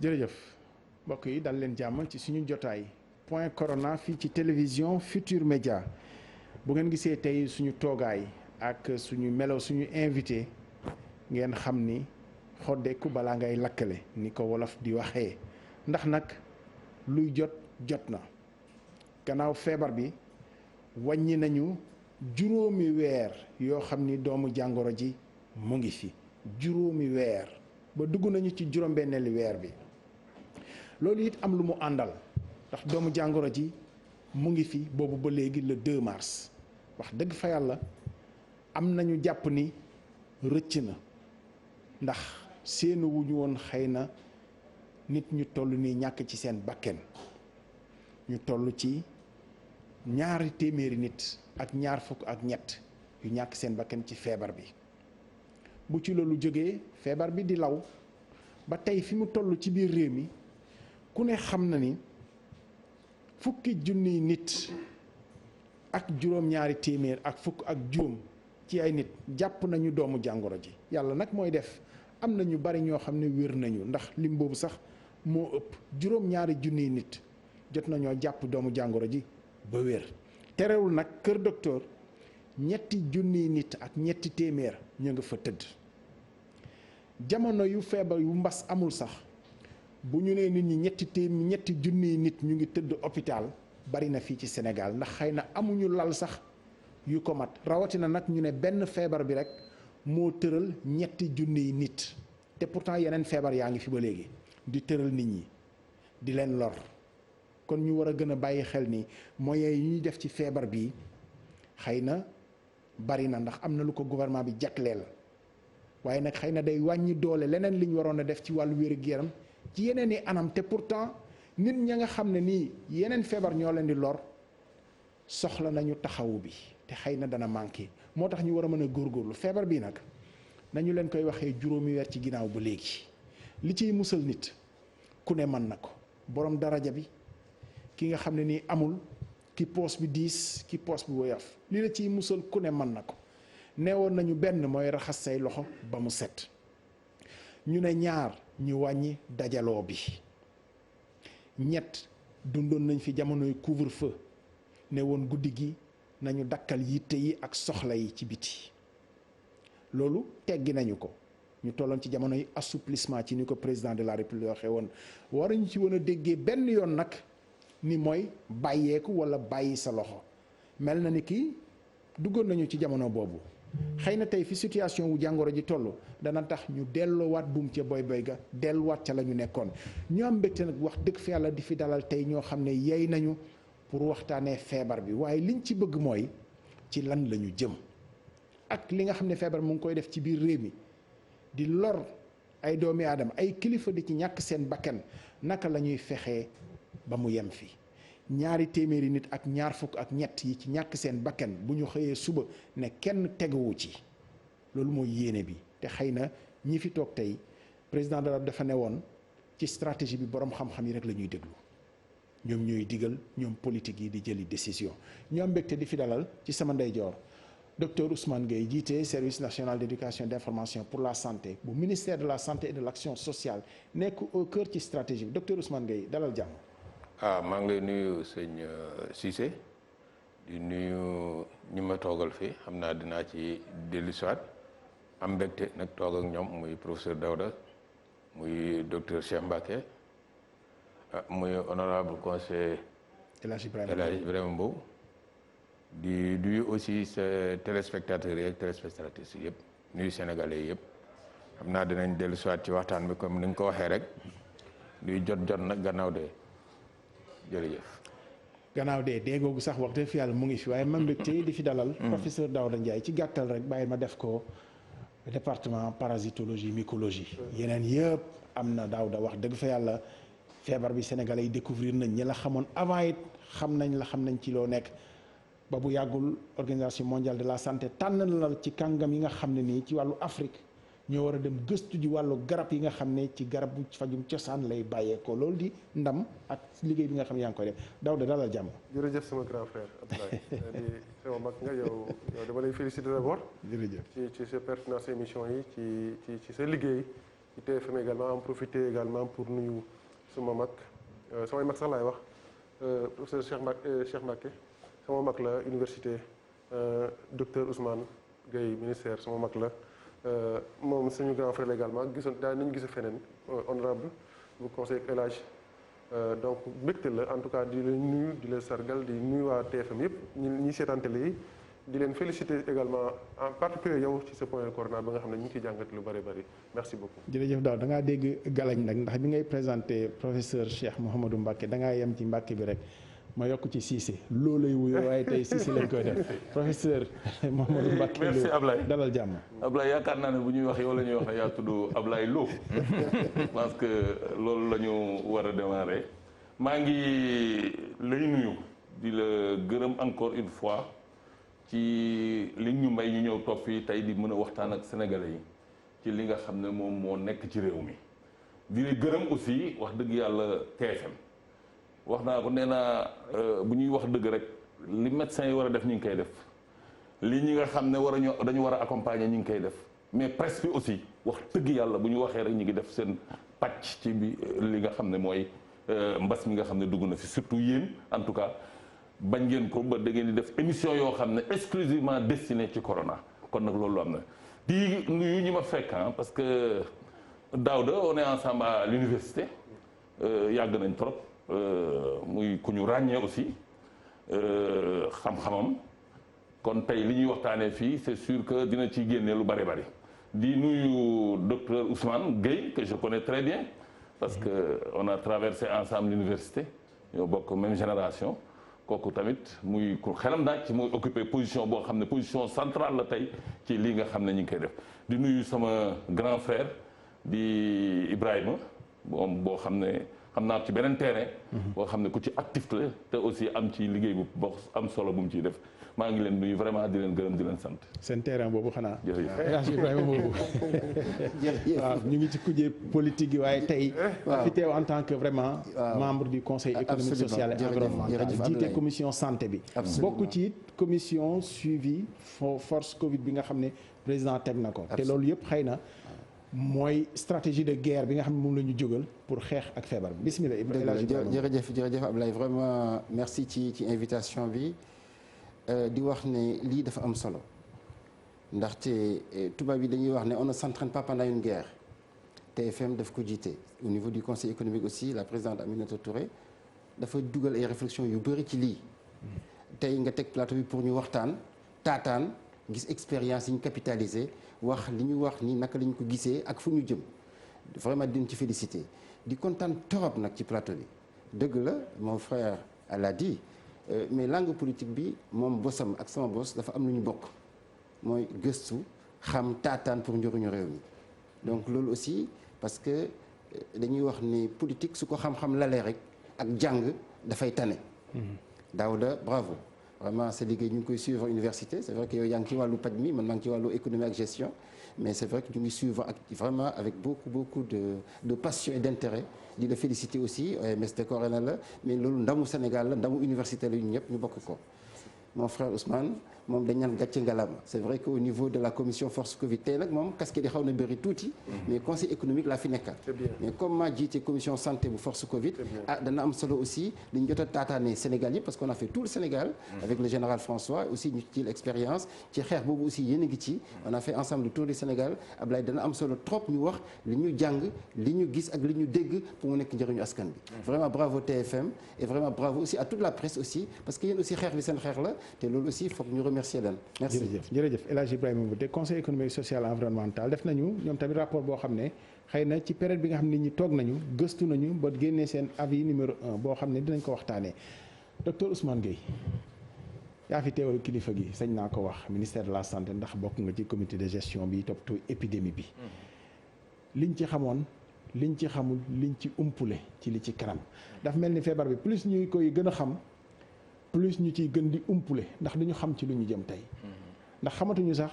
jërëjëf mbokk yi dal leen jàmm ci suñu jotaay point corona fii ci télévision Futur Média bu ngeen gisee tey suñu toogaay ak suñu melo suñu invité ngeen xam ni xoddeeku balaa ngay lakkale ni ko wolof di waxee ndax nag luy jot na gannaaw feebar bi wàññi nañu juróomi weer yoo xam ni doomu jàngoro ji mu ngi fi juróomi weer ba dugg nañu ci juróom-benneeli weer bi loolu it am lu mu àndal ndax doomu jàngoro ji mu ngi fi boobu ba léegi le 2 mars wax dëgg fa yàlla am nañu jàpp ni rëcc na ndax seenu wuñu woon xëy na nit ñu toll nii ñàkk ci seen bakken ñu toll ci ñaari téeméeri nit ak ñaar fukk ak ñett yu ñàkk seen bakken ci feebar bi bu ci loolu jógee feebar bi di law ba tey fi mu toll ci biir réew mi ku ne xam na ni fukki junniy nit ak juróom-ñaari téeméer ak fukk ak juróom ci ay nit jàpp nañu doomu jàngoro ji yàlla nag mooy def am na ñu bari ñoo xam ne wér nañu ndax lim boobu sax moo ëpp juróom-ñaari junniy nit jot nañoo jàpp doomu jàngoro ji ba wér terewul nag kër docteur ñetti junniy nit ak ñetti téeméer ñu nga fa tëdd jamono yu feebar yu mbas amul sax bu ñu nee nit ñi ñetti junniy nit ñu ngi tëdd hôpital bari na fii ci Sénégal ndax xëy na amuñu lal sax yu ko mat rawatina nag ñu ne benn feebar bi rek moo tëral ñetti junniy nit te pourtant yeneen feebar yaa ngi fi ba léegi di tëral nit ñi di leen lor kon ñu war a gën a bàyyi xel ni moyens yi ñuy def ci feebar bi xëy na bari na ndax am na lu ko gouvernement bi jagleel waaye nag xëy na day wàññi doole leneen li ñu waroon a def ci wàllu wér-gu-yaram ci yeneen i anam te pourtant nit ña nga xam ne nii yeneen feebar ñoo leen di lor soxla nañu taxawu bi te xëy na dana manqué moo tax ñu war a mën a góorgóorlu feebar bi nag nañu leen koy waxee juróomi weer ci ginnaaw ba léegi li ciy musal nit ku ne mën na ko borom daraja bi ki nga xam ne nii amul ki poos bi diis ki poos bi woyof li la ciy musal ku ne mën na ko neewoon nañu benn mooy raxas say loxo ba mu set ñu ne ñaar ñu wàññi dajaloo bi ñett dundoon nañ fi jamonoy couvre-feu ne woon guddi gi nañu dakkal yitte yi ak soxla yi ci biti loolu teggi nañu ko ñu tolloon ci jamonoy assouplissement ci ni ko président de la république waxee woon waruñu ci woon a déggee benn yoon nag ni mooy bàyyeeku walla bàyyi sa loxo mel na ni kii duggoon nañu ci jamono boobu xëy na tey fi situation wu jàngoro ji toll dana tax ñu delloowaat buum ca boy boy ga delluwaat ca la ñu nekkoon ñu am mbégte nag wax dëgg fa yàlla di fi dalal tey ñoo xam ne yey nañu pour waxtaanee feebar bi waaye liñ ci bëgg mooy ci lan la ñu jëm ak li nga xam ne feebar mu ngi koy def ci biir réew mi di lor ay doomi aadama ay kilifa di ci ñàkk seen bakkan naka la ñuy fexee ba mu yem fi ñaari téeméeri nit ak ñaar fukk ak ñett yi ci ñàkk seen bakkan bu ñu xëyee suba ne kenn teguwu ci loolu mooy yéene bi te xëy na ñi fi toog tey président de la dafa ne woon ci stratégie bi borom xam-xam yi rek la ñuy déglu ñoom ñooy digal ñoom politique yi di jëli décision ñu am mbégte di fi dalal ci sama ndeyjoor docteur Ousmane Gueye jiite service national d'éducation et d'information pour la santé bu ministère de la santé et de l'action sociale nekk au cœur ci stratégie bi docteur Ousmane Gueye dalal jàmm. maa ngi lay nuyu sëñ Cissé di nuyu ñi ma toogal fii xam naa dinaa ci dellu siwaat am mbégte nag toog ak ñoom muy professeur Daouda muy docteur Cheikh Mbacké muy honorable conseiller El Hadj Ibrahima Mbow di nuyu aussi sa téléspectateurs yi ak téléspectatrices yëpp nuyu sénégalais yëpp xam naa dinañ dellu siwaat ci waxtaan bi comme ni nga ko waxee rek luy jot nag gannaaw de jërëjëf. gannaaw dee googu sax wax dëgg fi yàlla mu ngi fi waaye man mbégte di fi dalal. professeur Daouda Ndiaye ci gàttal rek bàyyi ma def ko département parasitologie mycologie. yeneen yëpp am na Daouda wax dëgg fa yàlla feebar bi sénégalais yi découvrir nañ ñi la xamoon avant it xam nañ ci loo nekk ba bu yàggul organisation mondiale de la santé tànn la ci kàngam yi nga xam ne nii ci wàllu Afrique ñoo war a dem gëstu ji wàllu garab yi nga xam ne ci garab bu fajum cosaan lay bàyyeekoo loolu di ndam ak liggéey bi nga xam ne yaa ngi koy def Daouda dalal jàmm. jërëjëf sama grand frère Abdoulaye di sama mag nga yow dama lay féliciter d'abord. jërëjëf ci sa pertinence émission yi ci sa liggéey ci TFM également en profiter également pour nuyu suma mag samay mag sax laay wax professeur Cheikh Mbacké sama mag la université docteur Ousmane Gueye ministère sama mag la. moom suñu grand frère également gisoon daal nañu gise feneen honorable bu conseil El Hadj donc mbégte la en tout cas di leen nuyu di leen sargal di nuyu waa TFM yëpp ñi seetaan télé yi di leen féliciter également en particulier yow ci sa point de corona ba nga xam ne ñu ngi ciy jàngat lu bëri bëri merci beaucoup. jërëjëf Daouda da ngaa dégg galañ nag ndax bi ngay présenté professeur Cheikh Mouhamadou Mbacké da ngaa yem ci Mbacké bi rek ma yokk ci Cissé loo lay wuyoo waaye tey Cissé lañ koy def professeur Mouhamadou Mbacké merci Ablaye dalal jàmm. Ablaye yaakaar naa ne bu ñuy wax yow la ñuy wax ne yaa tudd Ablaye Lo je pense que loolu la ñu war a démarrer maa ngi lay nuyu di la gërëm encore une fois ci li ñu may ñu ñëw toog fii tey di mën a waxtaan ak sénégalais yi ci li nga xam ne moom moo nekk ci réew mi di la gërëm aussi wax dëgg yàlla TFM wax naa ko nee naa bu ñuy wax dëgg rek li médecins yi war a def ñu ngi koy def li ñi nga xam ne dañu war a accompagner ñu ngi koy def mais presse bi aussi wax dëgg yàlla bu ñu waxee rek ñu ngi def seen pàcc ci bi li nga xam ne mooy mbas mi nga xam ne dugg na fi surtout yéen en tout cas bañ ngeen ko ba da ngeen di def émission yoo xam ne exclusivement destiné ci corona kon nag loolu am na di nuyu ñi ma fekk parce que Daouda on est ensemble à l'université yàgg nañ trop muy ku ñu ràññee aussi xam-xamam kon tey li ñuy waxtaanee fii c'est sûr que dina ci génne lu bari bari di nuyu docteur Ousmane Gueye que je connais très bien parce que on a traversé ensemble l'université ñoo bokk même génération kooku tamit muy ku xelam naaj ci muy occupé position boo xam ne position centrale la tey ci lii nga xam ne ñu ngi koy def di nuyu sama grand frère di Ibrahima boo xam ne xam naa ci beneen terrain boo xam ne ku ci actif la te aussi am ci liggéey bu boo am solo bu mu ciy def maa ngi leen nuyu vraiment di leen gërëm di leen sant. seen terrain boobu xanaa. jërëjëf Ibrahima boobu. waaw ñu ngi ci kujje politique yi waaye tey. fi teew en tant que vraiment. membre du conseil économique social et environnemental jiite commission santé bi. bokk ci it commission suivi force Covid bi nga xam ne président teg na ko. te loolu yëpp xëy na mooy stratégie de guerre bi nga xam ne moom la ñu jógal pour xeex ak feebar bi bismillah. jërëjëf Ablaye vraiment merci ci invitation bi. di wax ne lii dafa am solo ndaxte tubaab yi dañuy wax ne on ne s'entraîne pas pendant une guerre TFM daf ko jiite au niveau du conseil économique aussi la présidente Aminata Touré dafa dugal ay réflexions yu bëri ci lii tey nga teg plateau bi pour ñu waxtaan taataan gis expérience yi ñu capitaliser wax li ñu wax ni naka la ñu ko gisee ak fu ñu jëm vraiment di ci féliciter di kontaan torop nag ci plateau bi dëgg la mon frère l'a dit mais langue politique bi moom bosam ak sama bos dafa am lu ñu bokk mooy gëstu xam taataan pour njëriñu réew mi donc loolu aussi parce que dañuy wax ni politique su ko xam-xam lalee rek ak jàng dafay tane. Daouda bravo vraiment sa liggéey ñu ngi koy suivre université c'est vrai que yow yaa ngi ci wàllu paj mi man maa ngi ci wàllu économie ak gestion mais c'est vrai que ñu ngi suivre ak vraiment avec beaucoup de passion et d'intérêt di la féliciter aussi OMS décoré na la mais loolu ndamu Sénégal la ndamu université la ñu ñëpp ñu bokk ko mon frère Ousmane moom dañ naan gàcce ngalam c'est vrai que au niveau de la commission force Covid tey nag moom casquette yi xaw na bëri tuuti mais conseil économique laa fi nekkal mais comme maa jiite commission santé bu force Covid dana am solo aussi li ñu jot a taataane Sénégal yi parce qu'on a fait tout le Sénégal avec le général François aussi ñu ci l'expérience ci xeex boobu aussi yéen a ngi ci on a fait ensemble le tour du Sénégal Ablaye dana am solo trop ñu wax li ñu jàng li ñu gis ak li ñu dégg pour mu nekk njëriñu askan bi vraiment bravo TFM et vraiment bravo aussi à toute la presse aussi parce que yéen aussi xeex bi seen xeex la te loolu aussi foog ñu remercier leen merci jërëjëf El Hadj Ibrahima Mbodj conseil économique social et environnemental def nañu ñoom tamit rapport boo xam ne xëy na ci période bi nga xam ne nit ñi toog nañu gëstu nañu ba génnee seen avis numéro 1 boo xam ne dinañ ko waxtaanee docteur Ousmane Gueye yaa fi teewal kilifa gi sañ naa ko wax ministère de la santé ndax bokk nga ci comité de gestion bi toppatoo épidémie bi liñ ci xamoon liñ ci xamul liñ ci umpule ci li ci kanam dafa mel ni feebar bi plus ñuy koy gën a xam plus ñu ciy gën di umpule ndax duñu xam ci lu ñu jëm tey ndax xamatuñu sax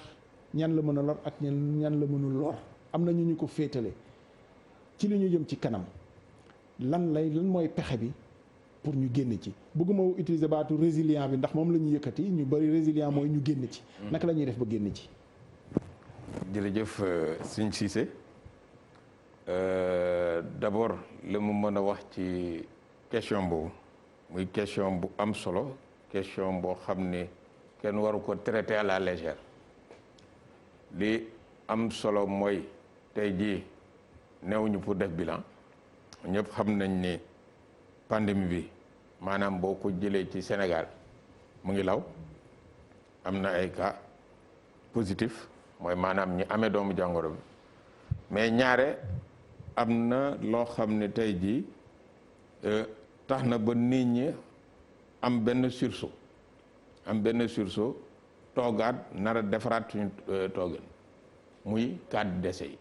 ñan la mën a lor ak ñan la mënul lor am na ñu ko féetale ci li ñu jëm ci kanam lan mooy pexe bi pour ñu génn ci bëgguma utiliser baatu résilient bi ndax moom la ñu yëkkati ñu bari résilient mooy ñu génn ci. naka la ñuy def ba génn ci. jërëjëf Sëñ Cissé d'abord li mu mën a wax ci question boobu muy question bu am solo question boo xam ne kenn waru ko traiter à la légère li am solo mooy tey jii newuñu pour def bilan ñëpp xam nañ ni pandémie bi maanaam boo ko jëlee ci Sénégal mu ngi law am na ay cas positif mooy maanaam ñi amee doomu jàngoro bi mais ñaare am na loo xam ne tey jii tax na ba nit ñi am benn sursaut toogaat nar a defaraat suñu toogin muy cas de décès yi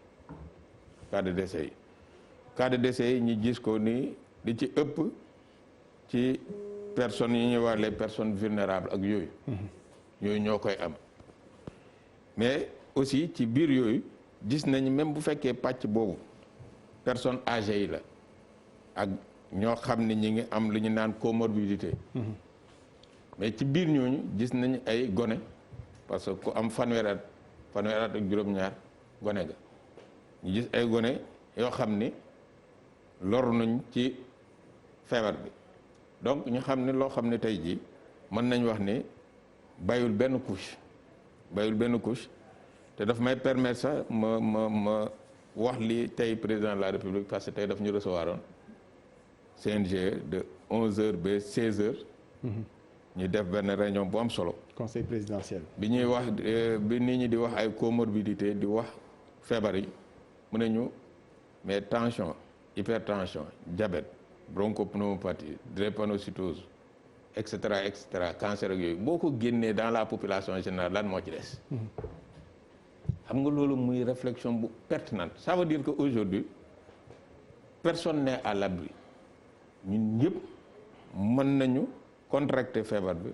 cas de décès yi ñu gis ko ni di ci ëpp ci personnes yi ñuy wax les personnes vulnérables ak yooyu ñoo koy am mais aussi ci biir yooyu gis nañ même bu fekkee pàcc boobu personnes âgées yi la ak ñoo xam ne ñi ngi am lu ñu naan comorbidité mais ci biir ñooñu gis nañ ay gone parce que ku am fanweeri at ak juróom-ñaar gone ga ñu gis ay gone yoo xam ni loru nañ ci feebar bi donc ñu xam ne loo xam ne tey jii mën nañ wax ni bayul benn couche te daf may permettre sax ma wax li tey président de la République parce que tey daf ñu recevoir oon CNG de 11h ba 16h. ñu def benn réunion bu am solo. conseil présidentiel. bi ñuy wax bi nit ñi di wax ay comorbidité di wax feebar yi mu ne ñu mais tension hypertension diabète bronchopneumopathie drépanocytose et cetera cancer ak yooyu boo ko génnee dans la population générale lan moo ci des. xam nga loolu muy réflexion bu pertinente ça veut dire que aujourd'hui personne n'est à l'abri ñun ñëpp mën nañu contracter feebar bi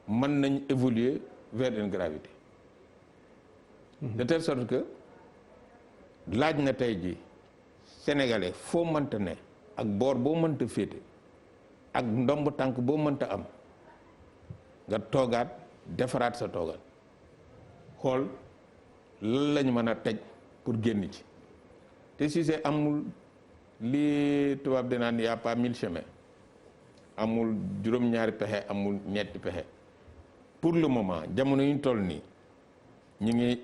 mën nañu évoluer vers une gravité de telle sorte que laaj na tey ji sénégalais foo mënta ne ak boor boo mënta féete ak ndomb tànk boo mënta am nga toogaat defaraat sa toogaat xool lan lañ mën a teg pour génn ci te si c'est amul li tubaab di naan y a pas 1000 chemins amul juróom-ñaari pexe amul ñetti pexe pour le moment jamono yu ñu toll nii ñu ngi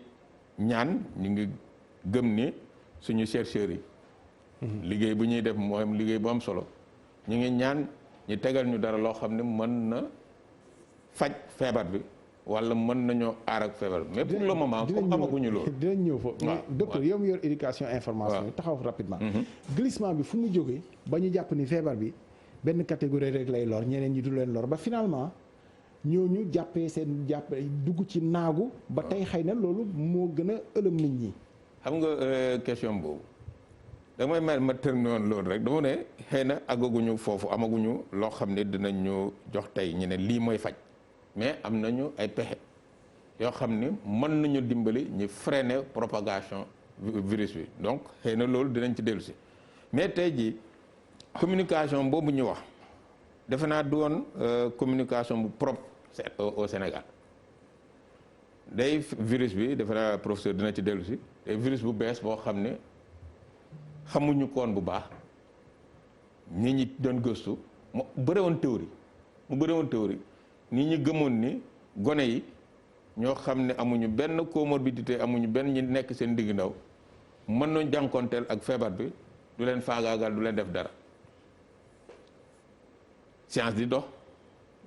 ñaan ñu ngi gëm ni suñu chercheurs yi liggéey bu ñuy def mooy liggéey bu am solo ñu ngi ñaan ñu tegal ñu dara loo xam ne mën na faj feebar bi wala mën nañoo aar ak feebar bi mais pour le moment comme amaguñu loolu dinañ ñëw foofu mais docteur yow mi yor éducation information yi taxaw rapidement glissement bi fu mu jógee ba ñu jàpp ni feebar bi benn catégorie rek lay lor ñeneen ñi du leen lor ba finalement ñooñu jàppee seen dugg ci naagu ba tey xëy na loolu moo gën a ëlëm nit ñi. xam nga question boobu damay may ma terminé woon loolu rek dama ne xëy na àggaguñu foofu amaguñu loo xam ne dinañ ñu jox tey ñu ne lii mooy faj mais am nañu ay pexe yoo xam ne mën nañu dimbali ñu freiner propagation virus bi donc xëy na loolu dinañ ci dellu si mais tey jii communication boobu ñu wax defe naa du woon communication bu propre au Sénégal day virus bi defe naa professeur dina ci dellu si day virus bu bees boo xam ne xamuñu koon bu baax nit ñi doon gëstu mu bëre woon théorie nit ñi gëmoon ni gone yi ñoo xam ne amuñu benn comorbidité amuñu benn ñi nekk seen digg ndaw mën nañ jànkoonteel ak feebar bi du leen faagaagal du leen def dara science di dox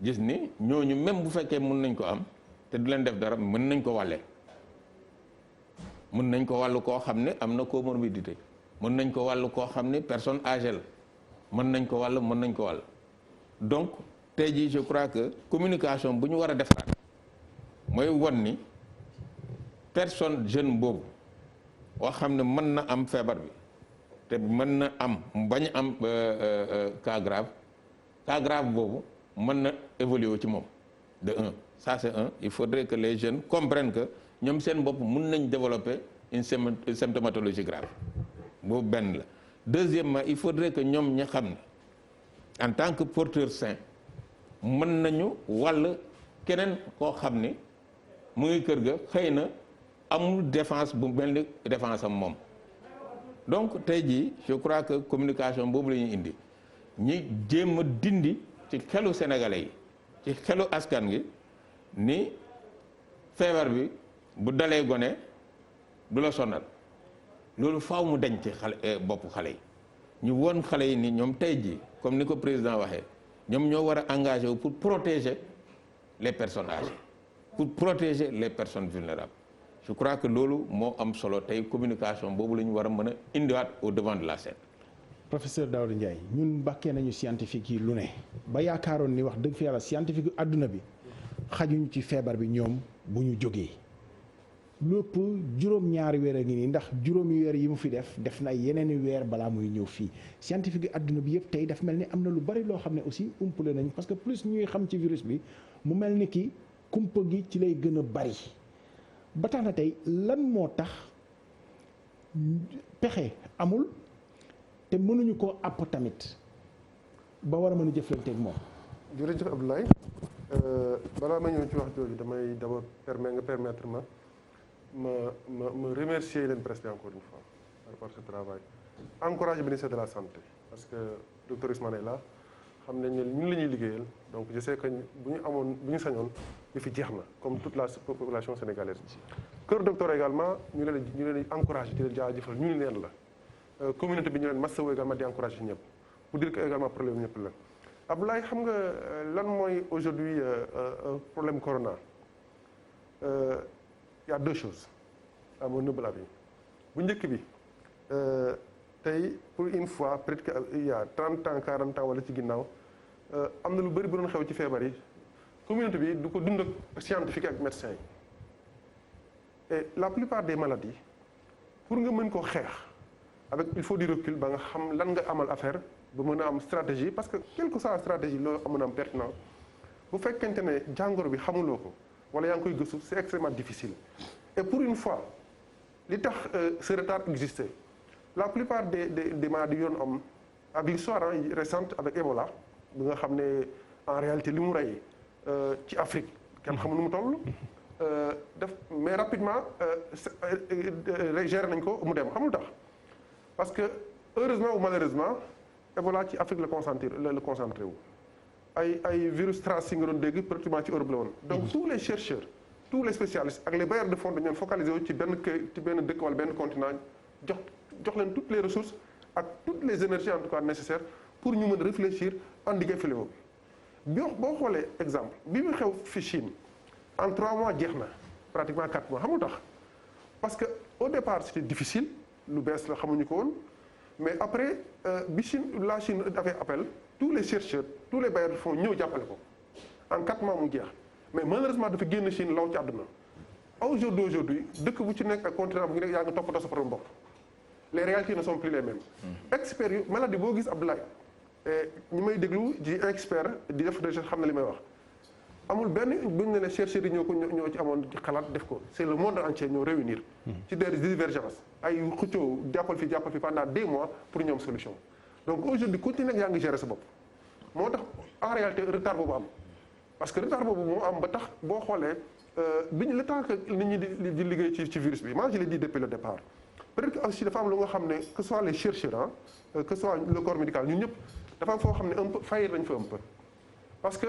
gis ni ñooñu même bu fekkee mën nañ ko am te du leen def dara mën nañ ko wàllee mën nañ ko wàllu koo xam ne am na comorbidité mën nañ ko wàllu koo xam ne personne âgée la mën nañ ko wàll donc tey jii je crois que communication bu ñu war a defaraat mooy won ni personne jeune boobu boo xam ne mën na am feebar bi te mën na am bañ am cas grave boobu mën na évoluer ci moom de un ça c'est un il faudrait que les jeunes comprennent que ñoom seen bopp mën nañ développer une symptomatologie grave boobu benn la. Deuxièmement, il faudrait que ñoom ña xam ne en tant que porteur sain mën nañu wàll keneen koo xam ni mu ngi kër ga xëy na amul défense bu mel ni défense am moom. Donc tey jii je crois que communication boobu la ñuy indi ñi jéem a dindi ci xelu sénégalais yi ci xelu askan gi ni feebar bi bu dalee gone du la sonal loolu faaw mu dañ ci xale boppu xale yi ñu won xale yi ni ñoom tey jii comme ni ko président waxee ñoom ñoo war a engagé wu pour protéger les personnes âgées pour protéger les personnes vulnérables. Je crois que loolu moo am solo tey communication boobu la ñu war a mën a indiwaat au devant de la scène. Professeur Daouda Ndiaye ñun bàkkee nañu scientifique yi lu ne ba yaakaaroon ni wax dëgg fi yàlla scientifique àdduna bi xajuñu ci feebar bi ñoom bu ñu jógee lépp juróom-ñaari weer a ngi nii ndax juróomi weer yi mu fi def na yeneen i weer balaa muy ñëw fii scientifique yi àdduna bi yëpp tey daf mel ni am na lu bari loo xam ne aussi umpale nañ parce que plus ñuy xam ci virus bi mu mel ni ki kumpa gi ci lay gën a bari ba tax na tey lan moo tax pexe amul te mënuñu koo àpp tamit ba war a mën a jëflanteeg moom. jërëjëf Abdoulaye balaa ma ñëw ci wax jooju damay d'abord permettre ma remercier leen presse bi encore une fois par rapport à ce travail encourager ministère de la santé parce que docteur Ousmane est là xam nañ ne ñun la ñuy liggéeyal donc je sais que bu ñu sañoon ñu fi jeex na comme toute la population sénégalaise. Kër docteur également ñu leen encourager di leen jaajëfal ñu leen la communauté bi ñu leen masawu également di encourager ñëpp pour dire que également problème ñëpp la. Abdoulaye xam nga lan mooy aujourd'hui problème corona il y a deux choses à mon humble avis bu njëkk bi tey pour une fois peut-être que il y a 30 ans 40 ans wala ci ginnaaw am na lu bëri bu doon xew ci feebar yi communauté bi du ko dund ak scientifique ak médecin yi et la plupart des maladies pour nga mën koo xeex avec il faut du recul ba nga xam lan nga amal affaire ba mën a am stratégie parce que quelle que soit stratégie loo mën a am pertinent bu fekkente ne jàngoro bi xamuloo ko wala yaa ngi koy gëstu c'est extrêmement difficile et pour une fois li tax ce retard existait la plupart des maladies yoon am ak l'histoire récente avec Ebola bi nga xam ne en réalité li mu rey ci Afrique kenn xamul nu mu toll mais rapidement géré nañ ko mu dem xamul tax parce que heureusement ou malheureusement Ebola ci Afrique la concentré wu ay virus trace yi nga doon dégg pratiquement ci Europe la woon donc tous les chercheurs tous les spécialistes ak les bailleurs de fonds dañu focalisé wu ci benn dëkk wala benn continent jox leen toutes les ressources ak toutes les énergies en tout cas nécessaires pour ñu mën réfléchir endiguer fléau bi boo xoolee exemple bi mu xew fi Chine en 3 mois jeex na pratiquement 4 mois xamul tax parce que au départ c'était difficile lu bees la xamuñu ko woon mais après bi la Chine dafay appel tous les chercheurs tous les bailleurs de fonds ñëw jàppale ko en 4 mois mu jeex mais malheureusement dafa génn Chine law ci àdduna aujourd'hui dëkk bu ci nekk ak continent bu nekk yaa ngi toppatoo sa problème bopp les réalités ne sont plus les mêmes experts yu maladie boo gis Abdoulaye ñi may déglu di expert di def recherche xam na li may wax amul benn buñ ne ne chercheurs yi ñoo ci amoon xalaat def ko c'est le monde entier ñoo réunir ci des divergences ay xëccoo jàppal fi pendant 2 mois pour ñoom solution donc aujourd'hui ku ci nekk yaa ngi gérer sa bopp moo tax en réalité retard boobu am parce que retard boobu moo am ba tax boo xoolee le temps que nit ñi di liggéey ci virus bi moi je l'ai dit depuis le départ peut-être que aussi dafa am lu nga xam ne que soit les chercheurs que soit le corps médical ñun ñëpp dafa am foo xam ne un peu faillir nañ fa un peu parce que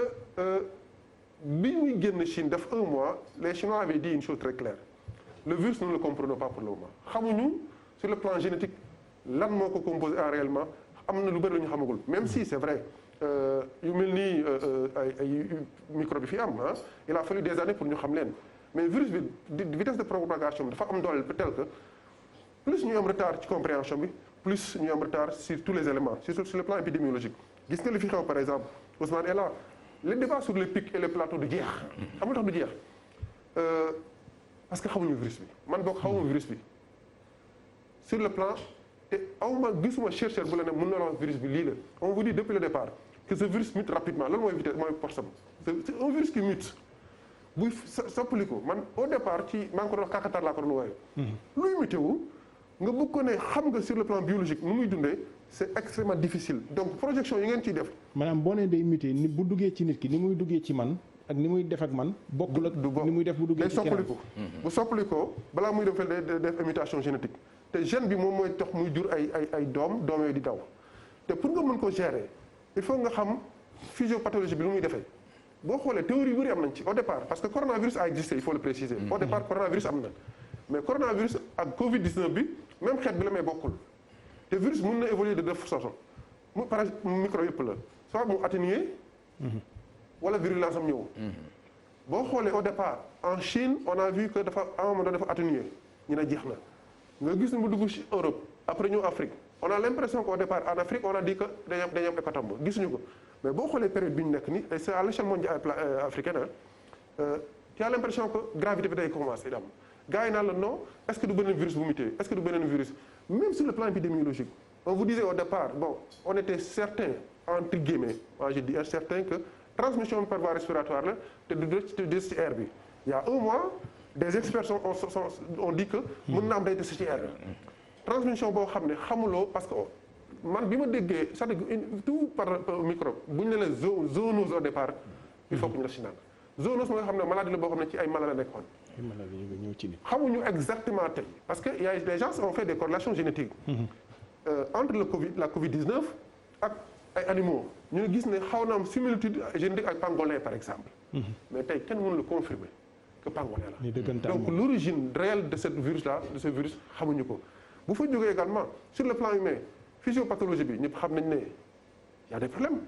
bi ñuy génn Chine def 1 mois les Chinois avaient dit une chose très claire le virus nous ne le comprenons pas pour le moment xamuñu sur le plan génétique lan moo ko composé en réellement am na lu bëri lu ñu xamagul même si c'est vrai yu mel nii ay microbe bi fi am il a fallu des années pour ñu xam leen mais virus bi vitesse de propagation bi dafa am doole tel que plus ñu am retard ci compréhension bi plus ñu am retard sur tous les éléments surtout sur le plan épidémiologique gis nga li fi xew par exemple Ousmane est là le débat sur les pics et les plateaux du jeex xam nga tax du jeex parce que xamuñu virus bi man boog xamuma virus bi sur le plan te awma gisuma chercheur bu la ne mën na la wax virus bi lii la on vous dit depuis le départ que ce virus mute rapidement loolu mooy vitesse mooy force am c'est un virus qui mute buy soppaliku man au départ ci maa ngi ko doon wax kakatar laa ko doon wooye luy météo nga bëgg ko ne xam nga sur le plan biologique nu muy dundee c'est extrêmement difficile donc projection yi ngeen ciy def. maanaam boo nee day muté ni bu duggee ci nit ki ni muy duggee ci man ak ni muy def ak man. bokkul ak ni muy def bu duggee ci keneen day soppaliku. bu soppalikoo balaa muy dem fële day def mutation génétique te gène bi moom mooy tax muy jur ay doom yooyu di daw te pour nga mën ko gérer il faut nga xam physiopathologie bi lu muy defee. boo xoolee théorie yu bëri am nañ ci au départ parce que coronavirus a existé il faut le préciser. au départ coronavirus am na mais coronavirus ak Covid 19 bi même xeet bi la may bokkul te virus mun na évoluer de deux façons mu micro yëpp la soit mu atténuer wala virulence am ñëw. boo xoolee au départ en Chine on a vu que dafa à un moment donné dafa atténuer ñu ne jeex na nga gis ne mu dugg ci Europe après ñëw Afrique on a l'impression qu'au départ en Afrique on a dit que dañu am hécatombe gisuñu ko. mais boo xoolee période bi ñu nekk nii et c'est à l'échelle mondiale africaine tu as l'impression que gravité bi day commencer di am gars yi naan la non est-ce que du beneen virus bu muté est-ce que du beneen virus même sur le plan épidémiologique on vous disait au départ bon on était certain entre guillemets moi je dis certain que transmission par voie respiratoire la te du des ci air bi il y a un mois des experts ont dit que mën na am day des ci air bi transmission boo xam ne xamuloo parce que man bi ma déggee c'est-à-dire tout par microbe bu ñu ne la zoonose au départ il faut que ñu def si naan zoonose mooy xam ne maladie la boo xam ne ci ay mala la nekkoon. ay mala la ñu ñëw ci nit. xamuñu exactement tey parce que y a des gens ont fait des corrélations génétiques. Entre la Covid 19 ak ay animaux ñu gis ne xaw na am similitude génétique ak pangolin par exemple. mais tey kenn mënu la confirmer que pangolin la. donc l'origine réelle de ce virus xamuñu ko bu fa jógee également sur le plan humain. physiopathologie bi ñëpp xam nañ ne y a des problèmes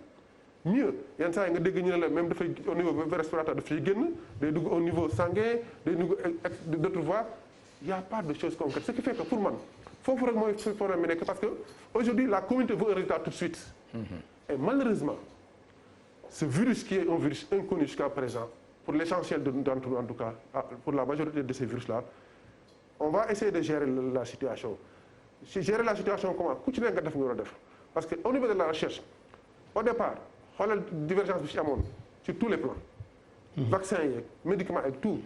mieux yenn saa yi nga dégg ñu ne la même dafay au niveau respiratoire daf ciy génn day dugg au niveau sanguin day dugg d'autres voies y a pas de choses concrètes ce qui fait que pour man foofu rek mooy problème bi nekk parce que aujourd'hui la communauté veut un résultat tout de suite et malheureusement ce virus qui est un virus inconnu jusqu'à présent pour l'essentiel d'entre nous en tout cas pour la majorité de ces virus là on va essayer de gérer la situation gérer la situation comment ku ci nekk nga def nga war a def parce que au niveau de la recherche au départ xoolal divergence bi ci amoon sur tous les plans. vaccin yeeg médicaments ak tout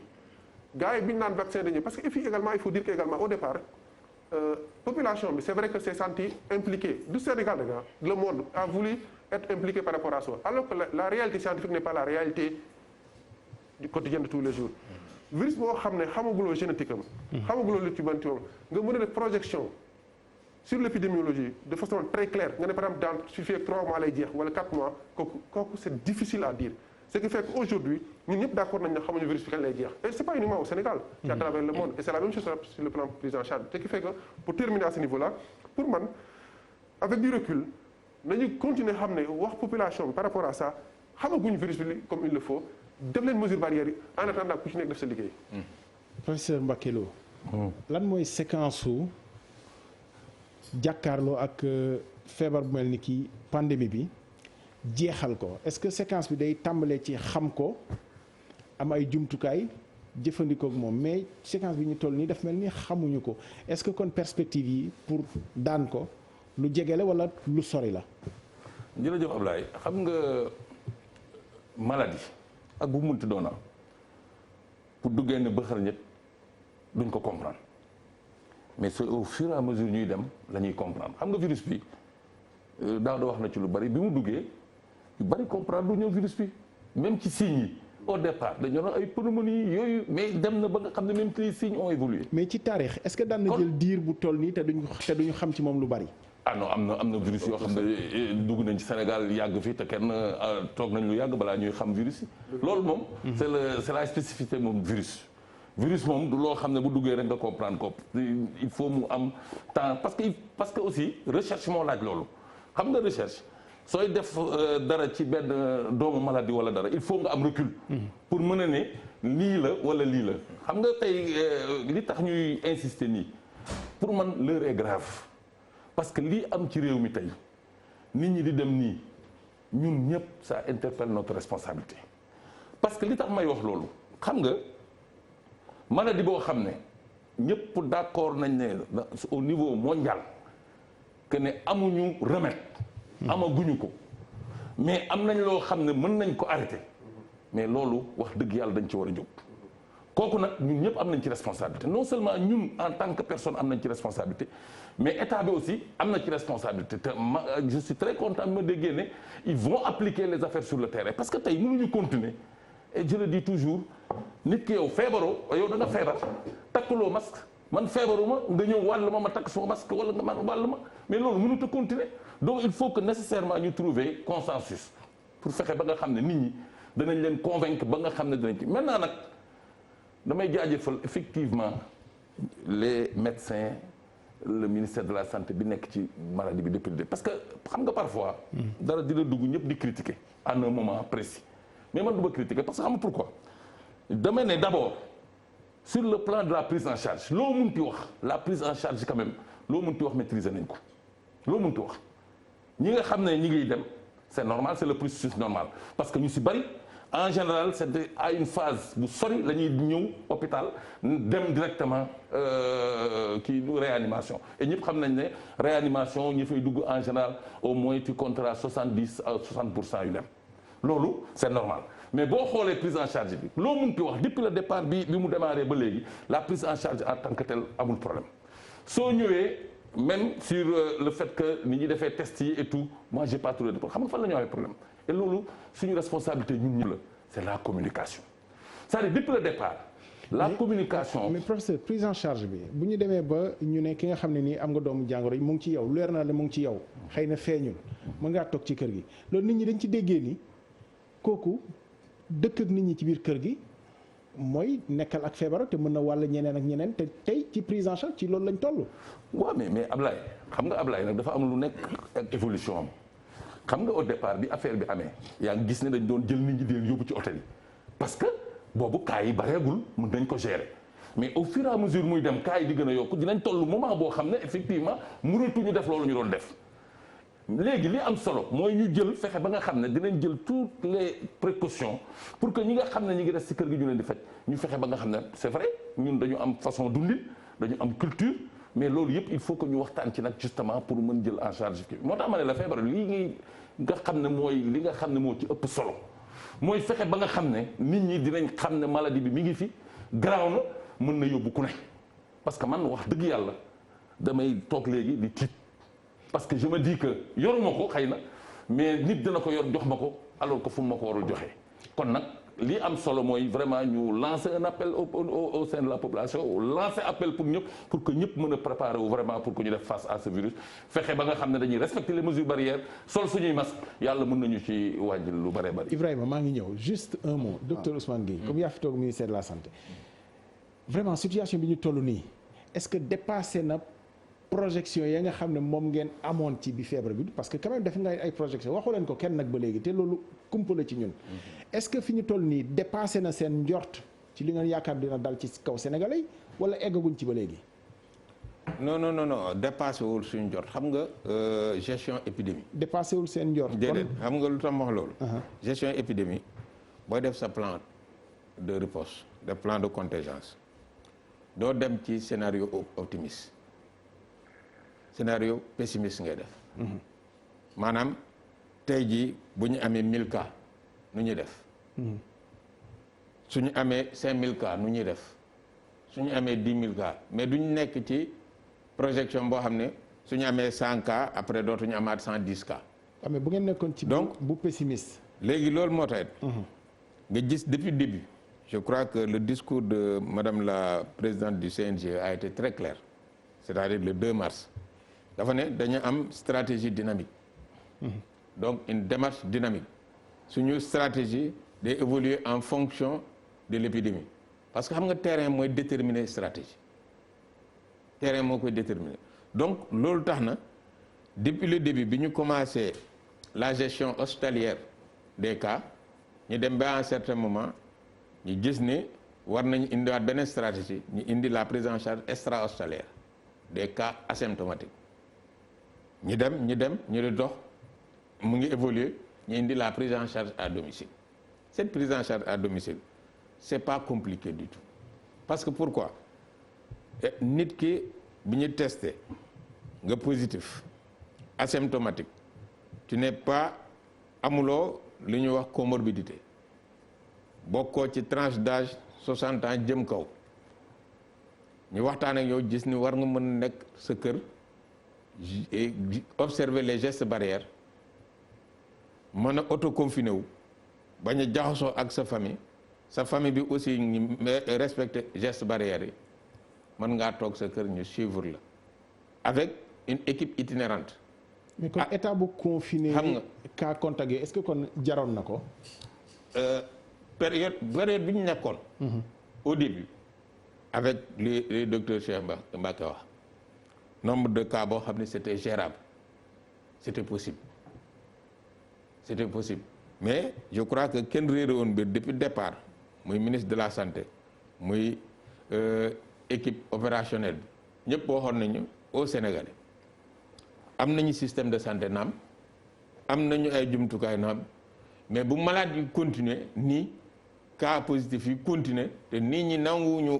gars yi bi ñu naan vaccin dañuy parce que et puis également il faut dire que également au départ population bi c'est vrai que c'est senti impliqué du Sénégal rek le monde a voulu être impliqué par rapport à ça alors que la réalité scientifique n'est pas la réalité du quotidien de tous les jours. virus boo xam ne xamaguloo génétique am. xamaguloo lu ci banti moom nga mën a def projection. sur l'épidémiologie de façon très claire nga ne par exemple dans su fekk 3 mois lay jeex wala 4 mois kooku c'est difficile à dire ce qui fait qu'aujourd'hui ñun ñëpp d'accord nañ ne xamuñu virus bi kañ lay jeex et c'est pas uniquement au Sénégal c'est à travers le monde et c'est la même chose sur le plan prise en charge ce qui fait que pour terminer à ce niveau-là pour man avec du recul nañu continuer xam ne wax population bi par rapport à ça xamaguñu virus bi comme il le faut def leen mesures barrières yi en attendant ku ci nekk def sa liggéey. professeur Mbacké Lo lan mooy séquence su jàkkaarloo ak feebar bu mel ni kii pandémie bi jeexal ko est-ce que séquence bi day tàmbalee ci xam ko am ay jumtukaay jëfandikoo ak moom mais séquence bi ñu toll nii daf mel ni xamuñu ko est-ce que kon perspective yi pour daan ko lu jege la wala lu sori la. jërëjëf Ablaye xam nga maladie ak bu munti doona pour duggee ne bëxal ñett duñ ko comprendre. mais c'est au fur et à mesure ñuy dem la ñuy comprendre xam nga virus bi daaw da wax na ci lu bari bi mu duggee yu bari comprendre lu ñëw virus bi même ci signes yi au départ dañoo doon ay pneumonie yooyu mais dem na ba nga xam ne même les signes ont évolué. mais ci taarix est-ce que daan na jël diir bu toll nii te duñu xam ci moom lu bari. ah non am na virus yoo xam ne dugg nañ ci Sénégal yàgg fi te kenn toog nañ lu yàgg balaa ñuy xam virus yi. loolu moom. c'est la spécificité moom virus. virus moom du loo xam ne bu duggee rek nga comprendre ko il faut mu am temps parce que aussi recherche moo laaj loolu xam nga recherche sooy def dara ci benn doomu maladie wala dara il faut nga am recul. pour mën a ne lii la wala lii la xam nga tey li tax ñuy insister nii pour man l'heure est grave parce que lii am ci réew mi tey nit ñi di dem nii ñun ñëpp ça interpelle notre responsabilité parce que li tax may wax loolu xam nga. maladie boo xam ne ñëpp d'accord nañ ne au niveau mondial que ne amuñu remède amaguñu ko mais am nañ loo xam ne mën nañ ko arrêter mais loolu wax dëgg yàlla dañ ci war a jóg. kooku nag ñun ñëpp am nañ ci responsabilité non seulement ñun en tant que personne am nañ ci responsabilité mais état bi aussi am na ci responsabilité te je suis très content ma déggee ne ils vont appliquer les affaires sur le terrain parce que tey mënuñu continuer et je le dis toujours nit ki yow feebaroo yow da nga feebar takkuloo masque man feebaruma nga ñëw wàll ma takk suma masque wala nga man wàll ma mais loolu mënut a continuer donc il faut que nécessairement ñu trouver consensus pour fexe ba nga xam ne nit ñi danañ leen convaincre ba nga xam ne danañ ci maintenant nag damay jaajëfal effectivement les médecins le ministère de la santé bi nekk ci maladie bi depuis le début parce que xam nga parfois dara dina dugg ñëpp di critiquer à un moment précis mais man du ma critiquer parce que xam nga pourquoi dama ne d'abord sur le plan de la prise en charge loo munti wax la prise en charge quand même loo munti wax maîtriser nañ ko loo munti wax ñi nga xam ne ñi ngiy dem c'est normal c'est le processus normal parce que ñu si bari en général c'est à une phase bu sori la ñuy ñëw hôpital dem directement kii réanimation et ñëpp xam nañ ne réanimation ñi fay dugg en général au moins tu compteras 70 à 60% yu dem loolu c'est normal mais boo xoolee prise en charge bi loo munti wax depuis le départ bi mu démarré ba léegi la prise en charge en tant que telle amul problème soo ñëwee même sur le fait que ni ñuy defee test yi et tout moi j'ai pas trouvé de problème xam nga fan la ñu amee problème et loolu suñu responsabilité ñun ñëpp la c'est la communication c'est-à-dire depuis le départ la communication. mais professeur prise en charge bi bu ñu demee ba ñu ne ki nga xam ne nii am nga doomu jàngoro yi mu ngi ci yow leer na la mu ngi ci yow xëy na feeñul mën ngaa toog ci kër gi loolu nit ñi dañ ci déggee ni kooku dëkk ak nit ñi ci biir kër gi mooy nekkal ak feebar te mën na wàll ñeneen ak ñeneen te tey ci prise en charge ci loolu lañ toll. waaw mais Ablaye xam nga Ablaye nag dafa am lu nekk ak évolution am xam nga au départ bi affaire bi amee yaa ngi gis ne dañ doon jël nit ñi di leen yóbbu ci hôtel yi parce que boobu cas yi bareegul mën nañ ko gérer mais au fur et à mesure muy dem cas yi di gën a yokku dinañ toll moment boo xam ne effectivement mënatuñu def loolu ñu doon def. léegi li am solo mooy ñu jël fexe ba nga xam ne dinañ jël toutes les précautions pour que ñi nga xam ne ñi ngi des ci kër gi ñu leen di faj ñu fexe ba nga xam ne c'est vrai ñun dañu am façon dundin dañu am culture mais loolu yëpp il faut que ñu waxtaan ci nag justement pour mën jël en charge kii moo tax ma ne la feebar lii nga xam ne mooy li nga xam ne moo ci ëpp solo mooy fexe ba nga xam ne nit ñi dinañ xam ne maladie bi mi ngi fi garaaw na mën na yóbbu ku ne parce que man wax dëgg yàlla damay toog léegi di tiit parce que je me dis que yoruma ko xëy na mais nit dina ko yor jox ma ko alors que fu mu ma ko warul joxee kon nag li am solo mooy vraiment ñu lancer un appel au sein de la population lancer appel pour ñëpp pour que ñëpp mën a préparer wu vraiment pour que ñu def face à ce virus fexe ba nga xam ne dañuy respecter les mesures barrières sol suñuy masque yàlla mën nañu ci wàññi lu bëree bëri. Ibrahima maa ngi ñëw juste un mot docteur Ousmane Gueye comme yaa fi toog ministère de la santé vraiment situation bi ñu toll nii est-ce que dépassé na projection ya nga xam ne moom ngeen amoon ci bi feebar bi parce que quand même def nga ay projection waxu leen ko kenn nag ba léegi te loolu kumpa la ci ñun est-ce que fi ñu toll nii dépassé na seen njort ci li ngeen yaakaar dina dal ci kaw sénégalais wala eggaguñ ci ba léegi. non dépassé wul suñu njort xam nga gestion épidémie. dépassé wul seen njort. déedéet xam nga lu tax ma wax loolu. gestion épidémie booy def sa plan de riposte de plan de contingence doo dem ci scénario optimiste. scénario pessimiste ngay def maanaam tey jii bu ñu amee 1000 cas nu ñuy def su ñu amee 5000 cas nu ñuy def su ñu amee 10 000 cas mais duñu nekk ci projection boo xam ne su ñu amee 100 cas après dootuñu amaat 110 cas. mais bu ngeen nekkoon ci donc bu pessimiste. léegi loolu moo tax nga gis depuis le début je crois que le discours de madame la présidente du CNG a été très clair c'est-à-dire le 2 mars. dafa ne dañu am stratégie dynamique donc une démarche dynamique suñu stratégie day évoluer en fonction de l'épidémie parce que xam nga terrain mooy déterminer stratégie terrain moo koy déterminer donc loolu tax na depuis le début bi ñu commencé la gestion hospitalière des cas ñu dem ba à un certain moment ñu gis ni war nañu indiwaat beneen stratégie ñu indi la prise en charge extra-hospitalière des cas asymptomatiques ñu dem ñu di dox mu ngi évoluer ñu indi la prise en charge à domicile cette prise en charge à domicile c'est pas compliqué du tout parce que pourquoi nit ki bi ñu testé nga positif asymptomatique tu n'es pas amuloo li ñuy wax comorbidité bokkoo ci tranche d'âge 60 ans jëm kaw ñu waxtaan ak yow gis ni war nga mën a nekk sa kër observer les gestes barrières mën a autoconfiné wu bañ a jaxasoo ak sa famille bi aussi ñu respecter gestes barrières yi mën ngaa toog sa kër ñu suivre la avec une équipe itinérante. mais kon état bu confiné. xam nga cas contact est-ce que kon jaroon na ko. période bi ñu nekkoon. au début avec les docteurs Cheikh Mbacké wax nombre de cas boo xam ne c'était gérable c'était possible mais je crois que kenn réeré woon bi depuis départ muy ministre de la santé muy équipe opérationnelle bi ñëpp waxoon nañu au Sénégalais am nañu système de santé naam am nañu ay jumtukaay naam mais bu malade yi continuer nii cas positif yi continuer te nit ñi nanguwuñu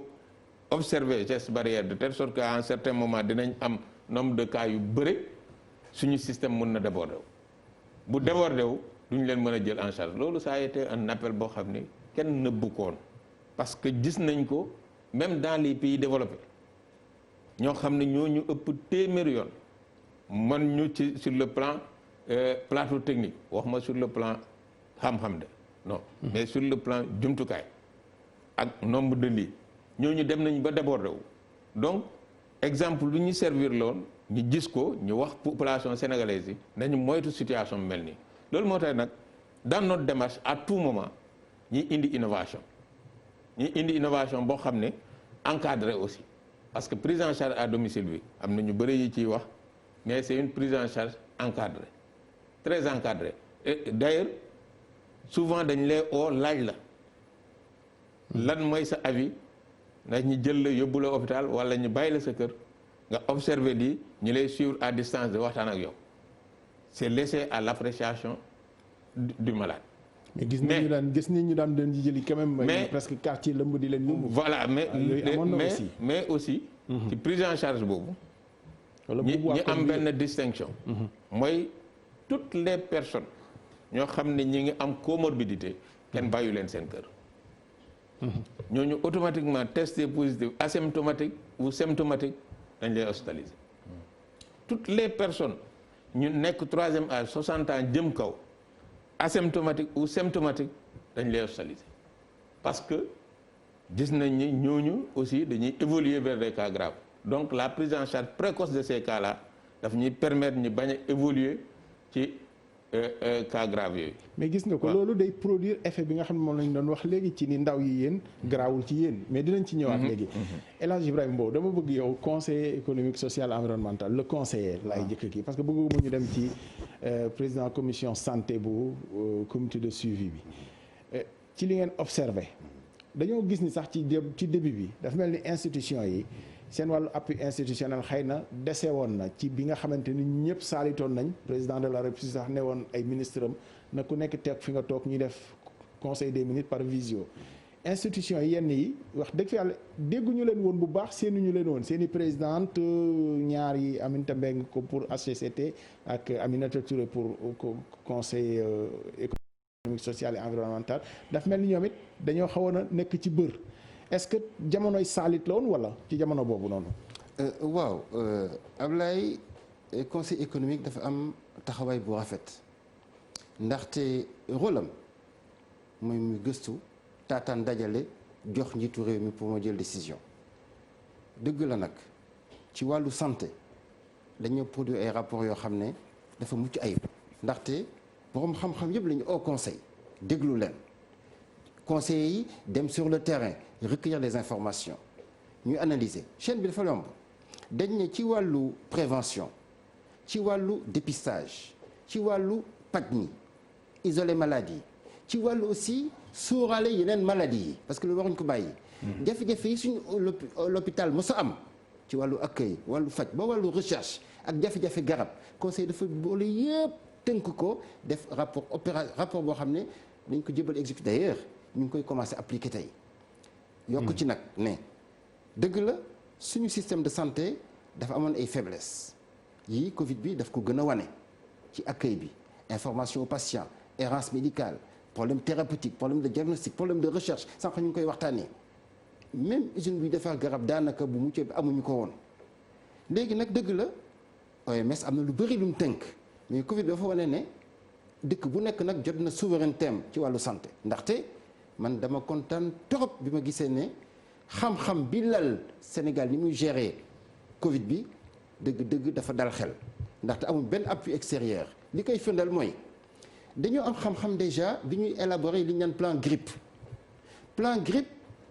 observer gestes barrières de telle sorte qu'à un certain moment dinañ am nombre de cas yu bëri suñu système mën na déborder wu bu déborder wu duñ leen mën a jël en charge loolu ça a été un appel boo xam ni kenn nëbbu ko woon parce que gis nañ ko même dans les pays développés ñoo xam ne ñooñu ëpp téeméeri yoon man ñu ci sur le plan plateau technique wax ma sur le plan xam-xam de non mais sur le plan jumtukaay ak nombre de lits ñooñu dem nañ ba débordé wu donc exemple lu ñu servir loon ñu gis ko ñu wax population sénégalaise yi nañu moytu situation mel nii loolu moo tax nag dans notre démarche à tout moment ñi indi innovation boo xam ne encadré aussi parce que prise en charge à domicile bi am na ñu bëri yi ciy wax mais c'est une prise en charge encadrée très encadrée et d'ailleurs souvent dañ lay oo laaj la lan mooy sa avis ndax ñu jël la yóbbu la hôpital wala ñu bàyyi la sa kër nga observer lii ñu lay suivre à distance de waxtaan ak yow c'est laissé à l'appréciation du malade. mais gis nañ ñu daan leen di jëli quand même. mais presque quartier lëmb di leen yóbbu. voilà mais aussi. ci prise en charge boobu. ñi am benn distinction. mooy toutes les personnes ñoo xam ne ñi ngi am comorbidité kenn bàyyu leen seen kër. ñooñu automatiquement testé positif asymptomatique ou symptomatique dañ lay hospitaliser. toutes les personnes ñu nekk 3e âge 60 ans jëm kaw asymptomatique ou symptomatique dañ lay hospitaliser parce que gis nañ ni ñooñu aussi dañuy évoluer vers des cas graves donc la prise en charge précoce de ces cas là daf ñuy permettre ñu bañ a évoluer ci cas grave yooyu. mais gis nga ko loolu day produire effet bi nga xam ne moom lañ doon wax léegi ci ni ndaw yi yéen garaawul ci yéen mais dinañ ci ñëwaat léegi. El Hadj Ibrahima Mbow dama bëgg yow conseiller économique social environnemental le conseiller laay jëkk kii parce que bëgguma ñu dem ci président commission santé bu comité de suivi bi ci li ngeen observé dañoo gis ni sax ci début bi dafa mel ni institution yi seen wàllu appui institutionnel xëy na dese woon na ci bi nga xamante ni ñëpp saalitoon nañ président de la République sax ne woon ay ministre am na ku nekk teeg fi nga toog ñuy def conseil des ministres par visio institution yenn yi wax dëgg fi yàlla dégguñu leen woon bu baax seenuñu leen woon seen i présidente ñaar yi Aminata Mbengue ko pour HCCT ak Aminata Touré pour conseil économique social et environnemental daf mel ni ñoom it dañoo xawoon a nekk ci bër est-ce que jamonoy saalit la woon wala ci jamono boobu noonu. waaw Ablaye conseil économique dafa am taxawaay bu rafet ndaxte rôle am mooy muy gëstu taataan dajale jox njiitu réew mi pour ma jël décision dëgg la nag ci wàllu santé dañoo produire ay rapports yoo xam ne dafa mucc ayib ndaxte borom xam-xam yëpp la ñu au conseil déglu leen conseillers yi dem sur le terrain recueillir les informations ñu analyser chaîne bi dafa yomb dañ ne ci wàllu prévention ci wàllu dépistage ci wàllu paj mi isoler maladie yi ci wàllu aussi sóoraale yeneen maladie yi parce que loolu waruñu ko bàyyi jafe-jafe yi suñu l'hôpital mos a am ci wàllu accueil wàllu faj ba wàllu recherche ak jafe-jafe garab conseil dafa boole yëpp tënk ko def rapport boo xam ne dañ ko jébal exécutif d'ailleurs ñu ngi koy commencer appliquer tey yokk ci nag ne dëgg la suñu système de santé dafa amoon ay faiblesses yii Covid bi daf ko gën a wane ci accueil bi information aux patients errance médicale problème thérapeutique problème de diagnostic problème de recherche sànq ñu ngi koy waxtaanee même usine bi defar garab daanaka bu mucc bi amuñu ko woon léegi nag dëgg la OMS am na lu bëri lu mu tënk mais Covid dafa wane ne dëkk bu nekk nag jot na souveraineté am ci wàllu santé ndaxte man dama kontaan trop bi ma gisee ne xam-xam bi lal Sénégal ni muy gérer Covid bi dëgg dafa dal xel ndaxte amul benn appui extérieur li koy firndeel mooy dañoo am xam-xam déjà bi ñuy élaborer li ñu naan plan grippe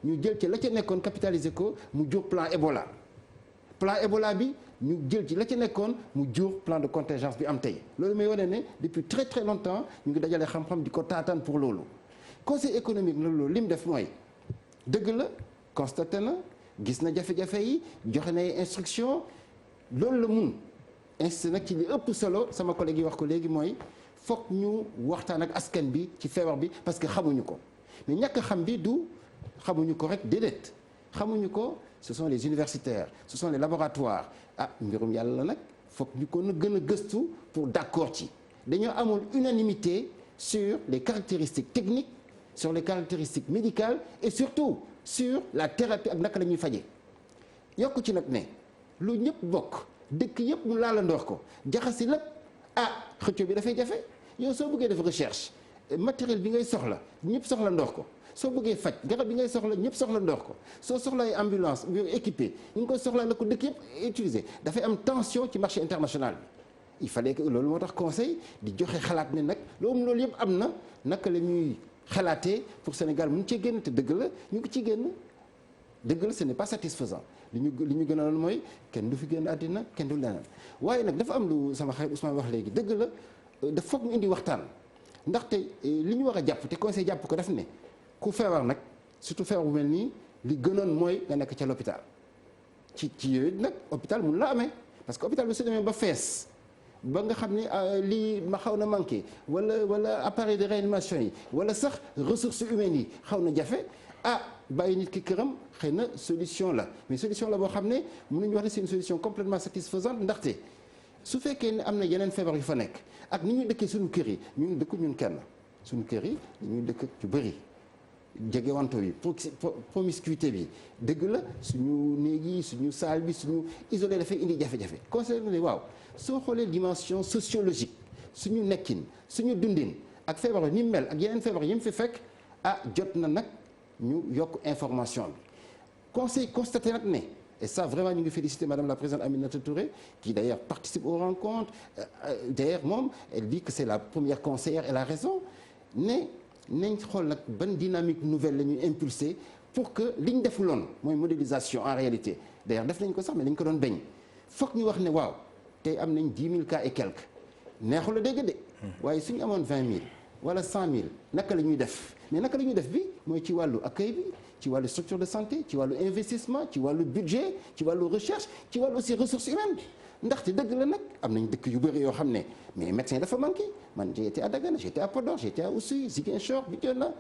ñu jël ci la ca nekkoon capitaliser ko mu jur plan Ebola bi ñu jël ci la ca nekkoon mu jur plan de contingence bi am tey loolu may wane ne depuis très très longtemps ñu ngi dajale xam-xam di ko taataan pour loolu conseil économique la loolu li mu def mooy dëgg la constaté na gis na jafe-jafe yi joxe na ay instruction loolu la mun insisté nag ci li ëpp solo sama collègue yi wax ko léegi mooy foog ñu waxtaan ak askan bi ci feebar bi parce que xamuñu ko mais ñàkk xam bi du xamuñu ko rek déedéet xamuñu ko ce sont les universitaires ce sont les laboratoires mbirum yàlla la nag foog ñu ko gën a gëstu pour d'accord ci dañoo amul unanimité sur les caractéristiques techniques sur les caractéristiques médicales et surtout sur la thérapie ak naka la ñuy faje yokk ci nag ne lu ñëpp bokk dëkk yëpp mu laalandoor ko jaxasi lépp xëccoo bi dafay jafe yow soo bëggee def recherche matériel bi ngay soxla ñëpp soxla ndoor ko soo bëggee faj garab bi ngay soxla ñëpp soxla ndoor ko soo soxla ay ambulance équipé ñu ngi koy soxla la ko dëkk yëpp utiliser dafay am tension ci marché international bi il fallait que loolu moo tax conseil di joxe xalaat ne nag loolu yëpp am na naka la ñuy xalaatee pour Sénégal mun cee génn te dëgg la ñu ngi ciy génn dëgg la ce n'est pas satisfaisant li ñu gënaloon mooy kenn du fi génn àddina kenn du leneen waaye nag dafa am lu sama xarit Ousmane wax léegi dëgg la dafa foog ñu indi waxtaan ndaxte li ñu war a jàpp te conseil jàpp ko daf ne ku feebar nag surtout feebar bu mel nii li gënoon mooy nga nekk ca l'hôpital ci yooyu nag hôpital mun la amee parce que hôpital bi su demee ba fees ba nga xam ne lii ma xaw na manqué wala appareil de réanimation yi wala sax ressources humaines yi xaw na jafe bàyyi nit ki këram xëy na solution la mais solution la boo xam ne mënuñu wax ne c'est une solution complètement satisfaisante ndaxte su fekkee ne am na yeneen feebar yu fa nekk ak ni ñuy dëkkee suñu kër yi ñu ngi dëkk ñun kenn suñu kër yi dañuy dëkk ci bëri jegewanto bi promiscuité bi dëgg la suñu néeg yi suñu salle bi suñu isolé dafay indi jafe-jafe conseil ne waaw soo xoolee dimension sociologique suñu nekkin suñu dundin ak feebar yi ni mu mel ak yeneen feebar yi mu fi fekk jot na nag ñu yokk information bi conseil constaté nag ne et ça vraiment ñu ngi féliciter madame la présidente Aminata Touré qui d'ailleurs participe aux rencontres d'ailleurs moom elle dit que c'est la première conseillère elle a raison ne nañ xool nag ban dynamique nouvelle la ñuy impulser pour que li ñu defuloon mooy modélisation en réalité d'ailleurs def nañ ko sax mais dañ ko doon bañ foog ñu wax ne waaw tey am nañ 10 000 cas et quelques neexul a dégg de waaye suñu amoon 20 000 wala 100 000 naka la ñuy def mais naka la ñuy def bi mooy ci wàllu accueil bi ci wàllu structure de santé ci wàllu investissement ci wàllu budget ci wàllu recherche ci wàllu aussi ressources humaines ndaxte dëgg la nag am nañ dëkk yu bëri yoo xam ne mais médecin dafa manqué man j'ai été à Dagana j'ai été à Podor j'ai été à Oussouye Ziguinchor Bignona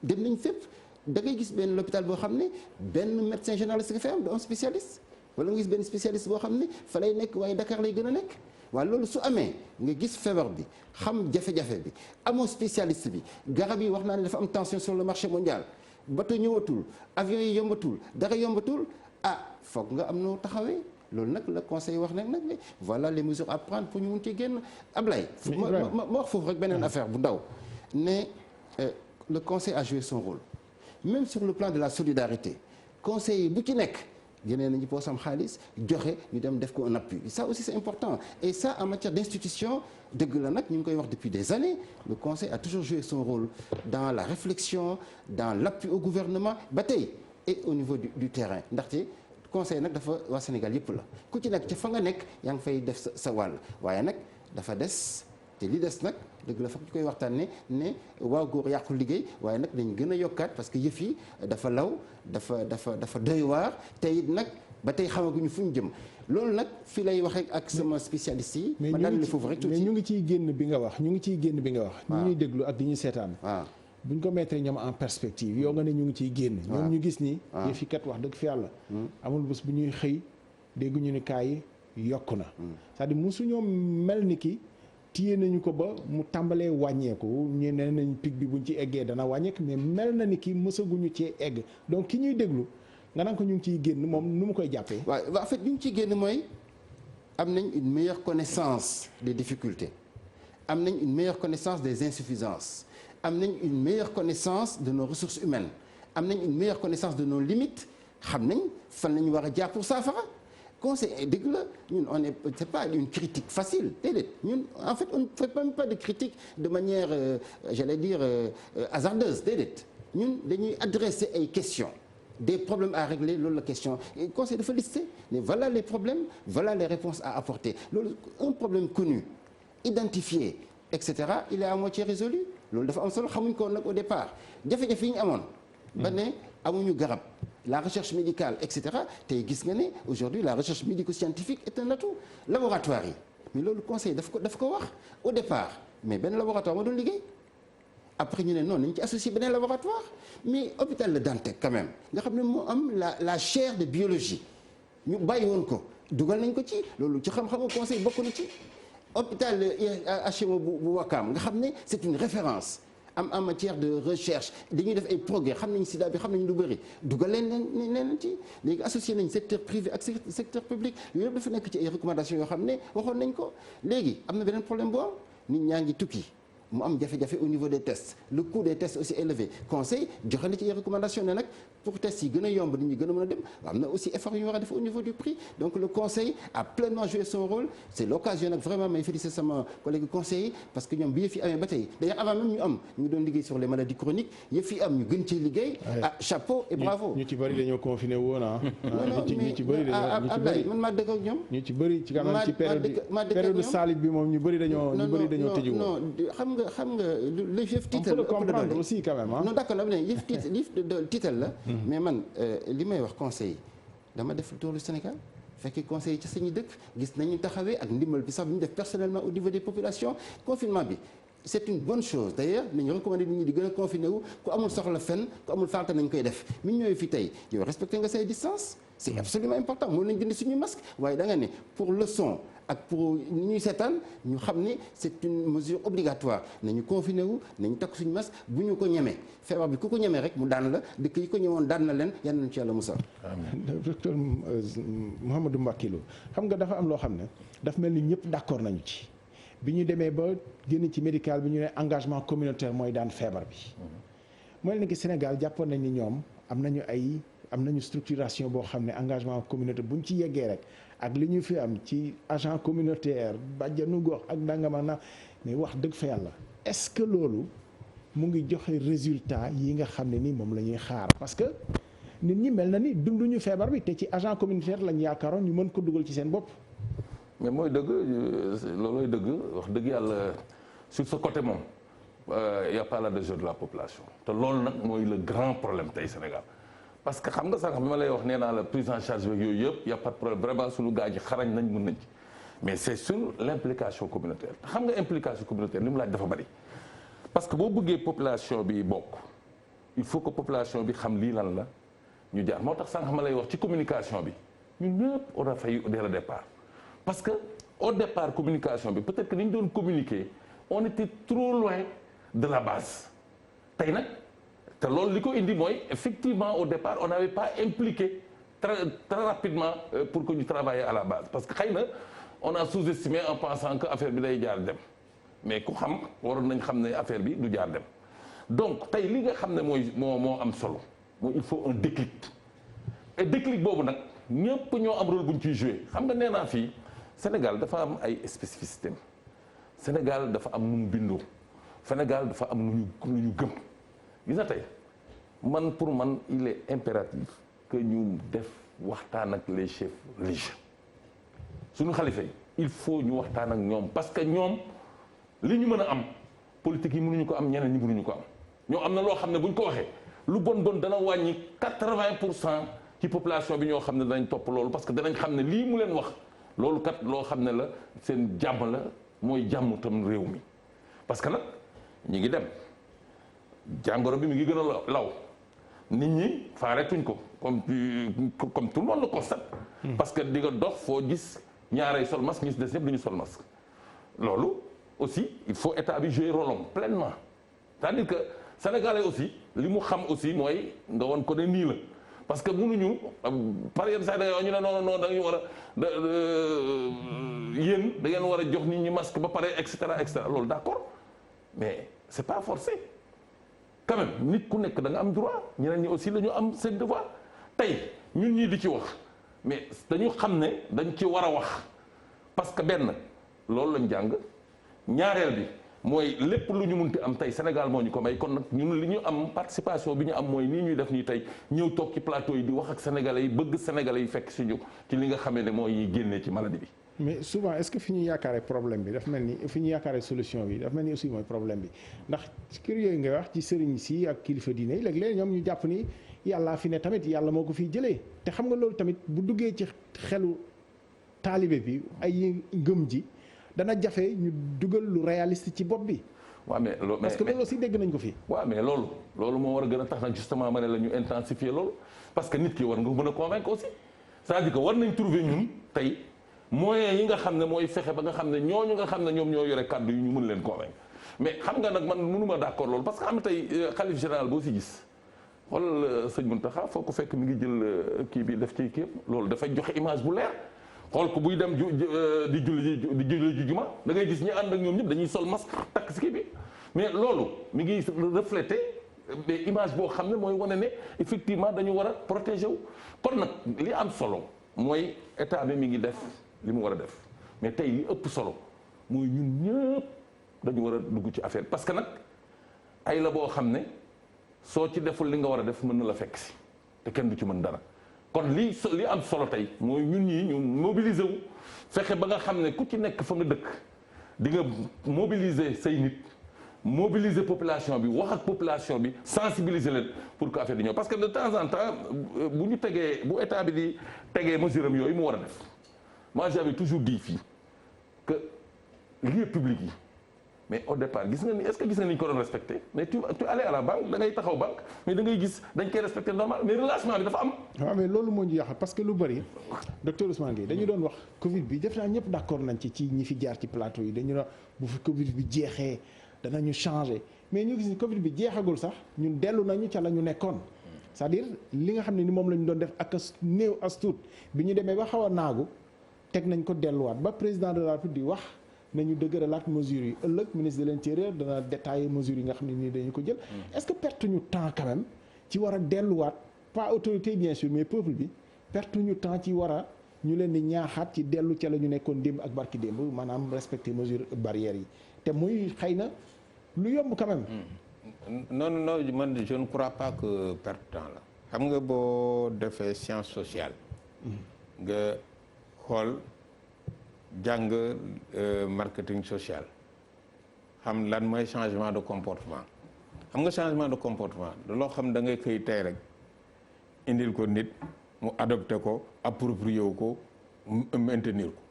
dem nañ fépp da ngay gis benn hôpital boo xam ne benn médecin généraliste nga fay am du am spécialiste wala nga gis benn spécialiste boo xam ne fa lay nekk waaye Dakar lay gën a nekk waaye loolu su amee nga gis feebar bi xam jafe-jafe bi amoo spécialiste bi garab yi wax naa ne dafa am tension sur le marché mondial bateau ñëwatul avion yi yombatul dara yombatul foog nga am noo taxawee loolu nag le conseil wax nag ne voilà les mesures à prendre pour ñu mun ci génn Ablaye ma wax foofu rek beneen affaire bu ndaw ne le conseil a joué son rôle même sur le plan de la solidarité conseil bu ci nekk génnee nañu poosam xaalis joxe ñu dem def ko un appui ça aussi c'est important et ça en matière d'institution dëgg la nag ñu ngi koy wax depuis des années le conseil a toujours joué son rôle dans la réflexion dans l'appui au gouvernement ba tey et au niveau du terrain ndaxte conseil nag dafa waa Sénégal yëpp la ku ci nekk ca fa nga nekk yaa ngi fay def sa wàll waaye nag dafa des te li des nag dëgg la foog ñu koy waxtaanee ne waaw góor yàqul liggéey waaye nag dañ gën a yokkaat parce que yëf yi dafa law dafa doy waar te it nag ba tey xamaguñu fu ñu jëm loolu nag fii lay waxee ak sama spécialiste yi. ma daal foofu rek tuuti mais ñu ngi ciy génn bi nga wax ñu ñuy déglu ak di ñuy seetaan. bu ñu ko mettre ñoom en perspective yow nga ne ñu ngi ciy génn. ñoom ñu gis ni. yëf yi kat wax dëgg fi yàlla. amul bés bu ñuy xëy dégg ñu ni cas yi yokku na. c'est-à-dire mosu ñoom mel ni ki téye nañu ko ba mu tàmbalee wàññeeku ñu ne nañ pic bi buñ ci eggee dana wàññeeku mais mel na ni ki mësaguñu cee egg donc ki ñuy déglu nga naan ko ñu ngi ciy génn moom nu mu koy jàppee. waaw en fait ñu ngi ciy génn mooy am nañ une meilleure connaissance des difficultés am nañ une meilleure connaissance des insuffisances am nañ une meilleure connaissance de nos ressources humaines am nañ une meilleure connaissance de nos limites xam nañ fan la ñu war a jaar pour saafara. conseil dëgg la ñun on est c'est pas une critique facile déedéet ñun en fait on ne fait même pas de critique de manière j'allais dire hasardeuse déedéet ñun dañuy adresser ay questions des problèmes à régler loolu la question conseil dafa lister mais voilà les problèmes voilà les réponses à apporter loolu un problème connu identifié et cetera il est à moitié résolu loolu dafa am solo xamuñ ko nag au départ jafe-jafe yi ñu amoon ba ne amuñu garab la recherche médicale et cetera tey gis nga ne aujourd'hui la recherche médico-scientifique est un atout laboratoire yi mais loolu conseil daf ko wax au départ mais benn laboratoire moo doon liggéey après ñu ne non nañ ci associé beneen laboratoire mais hôpital Le Dantec quand même nga xam ne moo am la chaire de biologie ñu bàyyi woon ko dugal nañ ko ci loolu ci xam-xamu conseil bokk na ci hôpital HMO bu Wakam nga xam ne c'est une référence en matière de recherche dañuy def ay progrès xam nañ sida bi xam nañ lu bëri dugal leen ci léegi associé nañ secteur privé ak secteur public yooyu yëpp dafa nekk ci ay recommandations yoo xam ne waxoon nañ ko léegi am na beneen problème boo am nit ñaa ngi tukki mu am jafe-jafe au niveau des tests le coût des tests aussi élevé conseil joxe na ci ay recommandations ne nag pour tests yi gën a yomb nit ñi gën a mën a dem am na aussi effort yu ñu war a def au niveau du prix donc le conseil a pleinement joué son rôle c'est l'occasion nag vraiment may féliciter sama collègue conseil parce que ñoom bi yëf yi amee ba tey d'ailleurs avant même ñu am ñu ngi doon liggéey sur les maladies chroniques yëf yi am ñu gën cee liggéey chapeau et bravo ñu ci bëri dañoo confiné woon ñu ci bëri man maa dëkk ak ñoom ñu ci bëri ci kanam ci période saalite bi moom ñu bëri dañoo tëju woon xam nga le yëf tiital on peut le comprendre aussi quand même non d'accord ne yëf tiital la mais man li may wax conseil dama def tour du Sénégal fekk conseil ci sañu dëkk gis nañu taxawee ak ndimbal bi sax bi ñu def personnellement au niveau des populations confinement bi c'est une bonne chose d'ailleurs nañu recommander nit ñi di gën a confiné wu ku amul soxla fenn ku amul farata nañ koy def mi ñëwee fi tey yow respecté nga say distance c'est absolument important mën nañ dindi suñu masque waaye da nga ne pour leçon ak pour ni ñuy seetaan ñu xam ne c'est une mesure obligatoire nañu confiné wu nañu takk suñu masque bu ñu ko ñemee feebar bi ku ko ñemee rek mu daan la dëkk yi ko ñemoon daan na leen yal nañu ci yàlla musal. docteur Mouhamadou Mbacké Lo xam nga dafa am loo xam ne daf mel ni ñëpp d'accord nañu ci bi ñu demee ba génn ci médical bi ñu ne engagement communautaire mooy daan feebar bi mooy ne que Sénégal jàppoon nañ ni ñoom am nañu structuration boo xam ne engagement communautaire buñ ci yeggee rek ak li ñu fi am ci agent communautaire bàjjanu gox ak dangama na mais wax dëgg fa yàlla est-ce que loolu mu ngi joxe résultat yi nga xam ne ni moom la ñuy xaar parce que nit ñi mel na ni dunduñu feebar bi te ci agent communautaire lañ yaakaaroon ñu mën ko dugal ci seen bopp. mais mooy dëgg loolooy dëgg wax dëgg yàlla sur ce côté moom y a pas l'adhésion de la population te loolu nag mooy le grand problème tey Sénégal. parce que xam nga sànq bi ma lay wax nee naa la prise en charge beeg yooyu yëpp y' a pas de problème vraiment suñu gars yi xarañ nañ mën nañ ci mais c' est sur l' implication communautaire te xam nga implication communautaire li mu laaj dafa bari parce que boo bëggee population bi bokk il faut que population bi xam lii lan la ñu jaar moo tax sànq ma lay wax ci communication bi ñun ñëpp on a failli dès le départ parce que au départ communication bi peut-être que ni ñu doon communiquer on était trop loin de la base tey nag. te loolu li ko indi mooy effectivement au départ on n'avait pas impliqué très rapidement pour que ñu travailler à la base parce que xëy na on a sous-estimé en pensant que affaire bi day jaar dem mais ku xam waroon nañ xam ne affaire bi du jaar dem donc tey li nga xam ne moo am solo mooy il faut un déclic et déclic boobu nag ñëpp ñoo am rôle bu ñu ciy joué xam nga nee naa fii Sénégal dafa am ay spécificités Sénégal dafa am nu mu bindoo Sénégal dafa am nu ñu gëm. gis na tey man pour man il est impératif que ñu def waxtaan ak les chefs religieux suñu xalifa yi il faut ñu waxtaan ak ñoom parce que ñoom li ñu mën a am politique yi mënuñu ko am ñeneen ñi mënuñu ko am ñoo am na loo xam ne bu ñu ko waxee lu bon dana wàññi 80% ci population bi ñoo xam ne danañ topp loolu parce que danañ xam ne lii mu leen wax loolu kat loo xam ne la seen jàmm la mooy jàmm tam réew mi parce que nag ñi ngi dem jàngoro bi mi ngi gën a law nit ñi faaretuñ ko comme tout le monde le constate parce que di nga dox foo gis ñaaray sol masque ñi si des ñëpp du ñu sol masque loolu aussi il faut état bi jouer rôle am pleinement c'est-à-dire que sénégalais aussi li mu xam aussi mooy nga won ko ne nii la parce que mënuñu par yenn saa yi ñu ne non dañu war a yéen da ngeen war a jox nit ñi masque ba pare et cetera loolu d'accord mais c'est pas forcé quand même nit ku nekk da nga am droit ñeneen ñi aussi la ñu am seen devoir tey ñun ñii di ci wax mais dañu xam ne dañ ci war a wax parce que benn loolu lañ jàng ñaareel bi mooy lépp lu ñu munti am tey Sénégal moo ñu ko may kon nag ñun li ñu am participation bi ñu am mooy nii ñuy def nii tey ñëw toog ci plateau yi di wax ak sénégalais yi bëgg sénégalais yi fekk si ñu ci li nga xamee ne mooy génnee ci maladie bi. mais souvent est-ce que fi ñu yaakaaree problème bi dafa mel ni fi ñu yaakaaree solution bi dafa mel ni aussi mooy problème bi ndax kër yooyu ngay wax ci sëriñ si ak kilifa diine yi léeg-léeg ñoom ñu jàpp ni yàllaa fi ne tamit yàlla moo ko fiy jëlee te xam nga loolu tamit bu duggee ci xelu taalibe bi ay ngëm ji dana jafe ñu dugal lu réaliste ci bopp bi. waaw mais loolu parce que loolu aussi dégg nañ ko fi. waaw mais loolu moo war a gën a tax nag justement ma ne la ñu intensifier loolu parce que nit ki war nga mën a convaincre aussi c'est-à-dire que war nañ trouver ñun tey moyens yi nga xam ne mooy fexe ba nga xam ne ñooñu nga xam ne ñoom ñoo yore kàddu yi ñu mën leen convaincre mais xam nga nag man mënuma d'accord loolu parce que xam nga tey xalif général boo si gis xool sëñ Mountakha foo ko fekk mi ngi jël kii bi def ci kii loolu dafay joxe image bu leer. xool ko buy dem di julli ji juma da ngay gis ñi ànd ak ñoom ñëpp dañuy sol masque takk si kii bi mais loolu mi ngi refléter image boo xam ne mooy wane ne effectivement dañu war a protéger wu kon nag li am solo mooy état bi mi ngi def li mu war a def mais tey li ëpp solo mooy ñun ñëpp dañu war a dugg ci affaire parce que nag ay la boo xam ne soo ci deful li nga war a def mën na la fekk si te kenn du ci mën dara kon li am solo tey mooy ñun ñii ñu mobiliser wu fexe ba nga xam ne ku ci nekk fa nga dëkk di nga mobiliser say nit mobiliser population bi wax ak population bi sensibiliser leen pour que affaire di ñëw parce que de temps en temps bu état bi di tegee mesure am yooyu mu war a def moi j'avais toujours dit fii que lieu public yi mais au départ gis nga ni est-ce que gis nga ni ñu ko doon respecté mais tu allais à la banque da ngay taxaw banque mais da ngay gis dañ koy respecté normal mais relâchement bi dafa am. waaw mais loolu moo ñu yàqal parce que lu bëri docteur Ousmane Gueye dañu doon wax Covid bi def naa ñëpp d'accord nañ ci ñi fi jaar ci plateau yi dañu doon bu fi Covid bi jeexee danañu changer mais ñu gis ni Covid bi jeexagul sax ñun dellu nañu ca la ñu nekkoon c'est-à-dire li nga xam ne ni moom la ñu doon def ak néew as tuut bi ñu demee ba xaw a naagu teg nañ ko delluwaat ba président de la République di wax. nañu dëgëralaat mesures yi ëllëg ministre de l'intérieur dana détailler mesures yi nga xam ne nii dañu ko jël est-ce que perte ñu temps quand même ci war a delluwaat pas autorité bien sûr mais peuple bi perte ñu temps ci war a ñu leen di ñaaxaat ci dellu ca la ñu nekkoon démb ak barki démb maanaam respecter mesures barrières yi te muy xëy na lu yomb quand même. non man je ne crois pas que perte temps la xam nga boo defee science sociale nga xool jàng marketing social xam lan mooy changement de comportement xam nga changement de comportement da loo xam da ngay xëy tey rek indil ko nit mu adopté ko approprié wu ko maintenir ko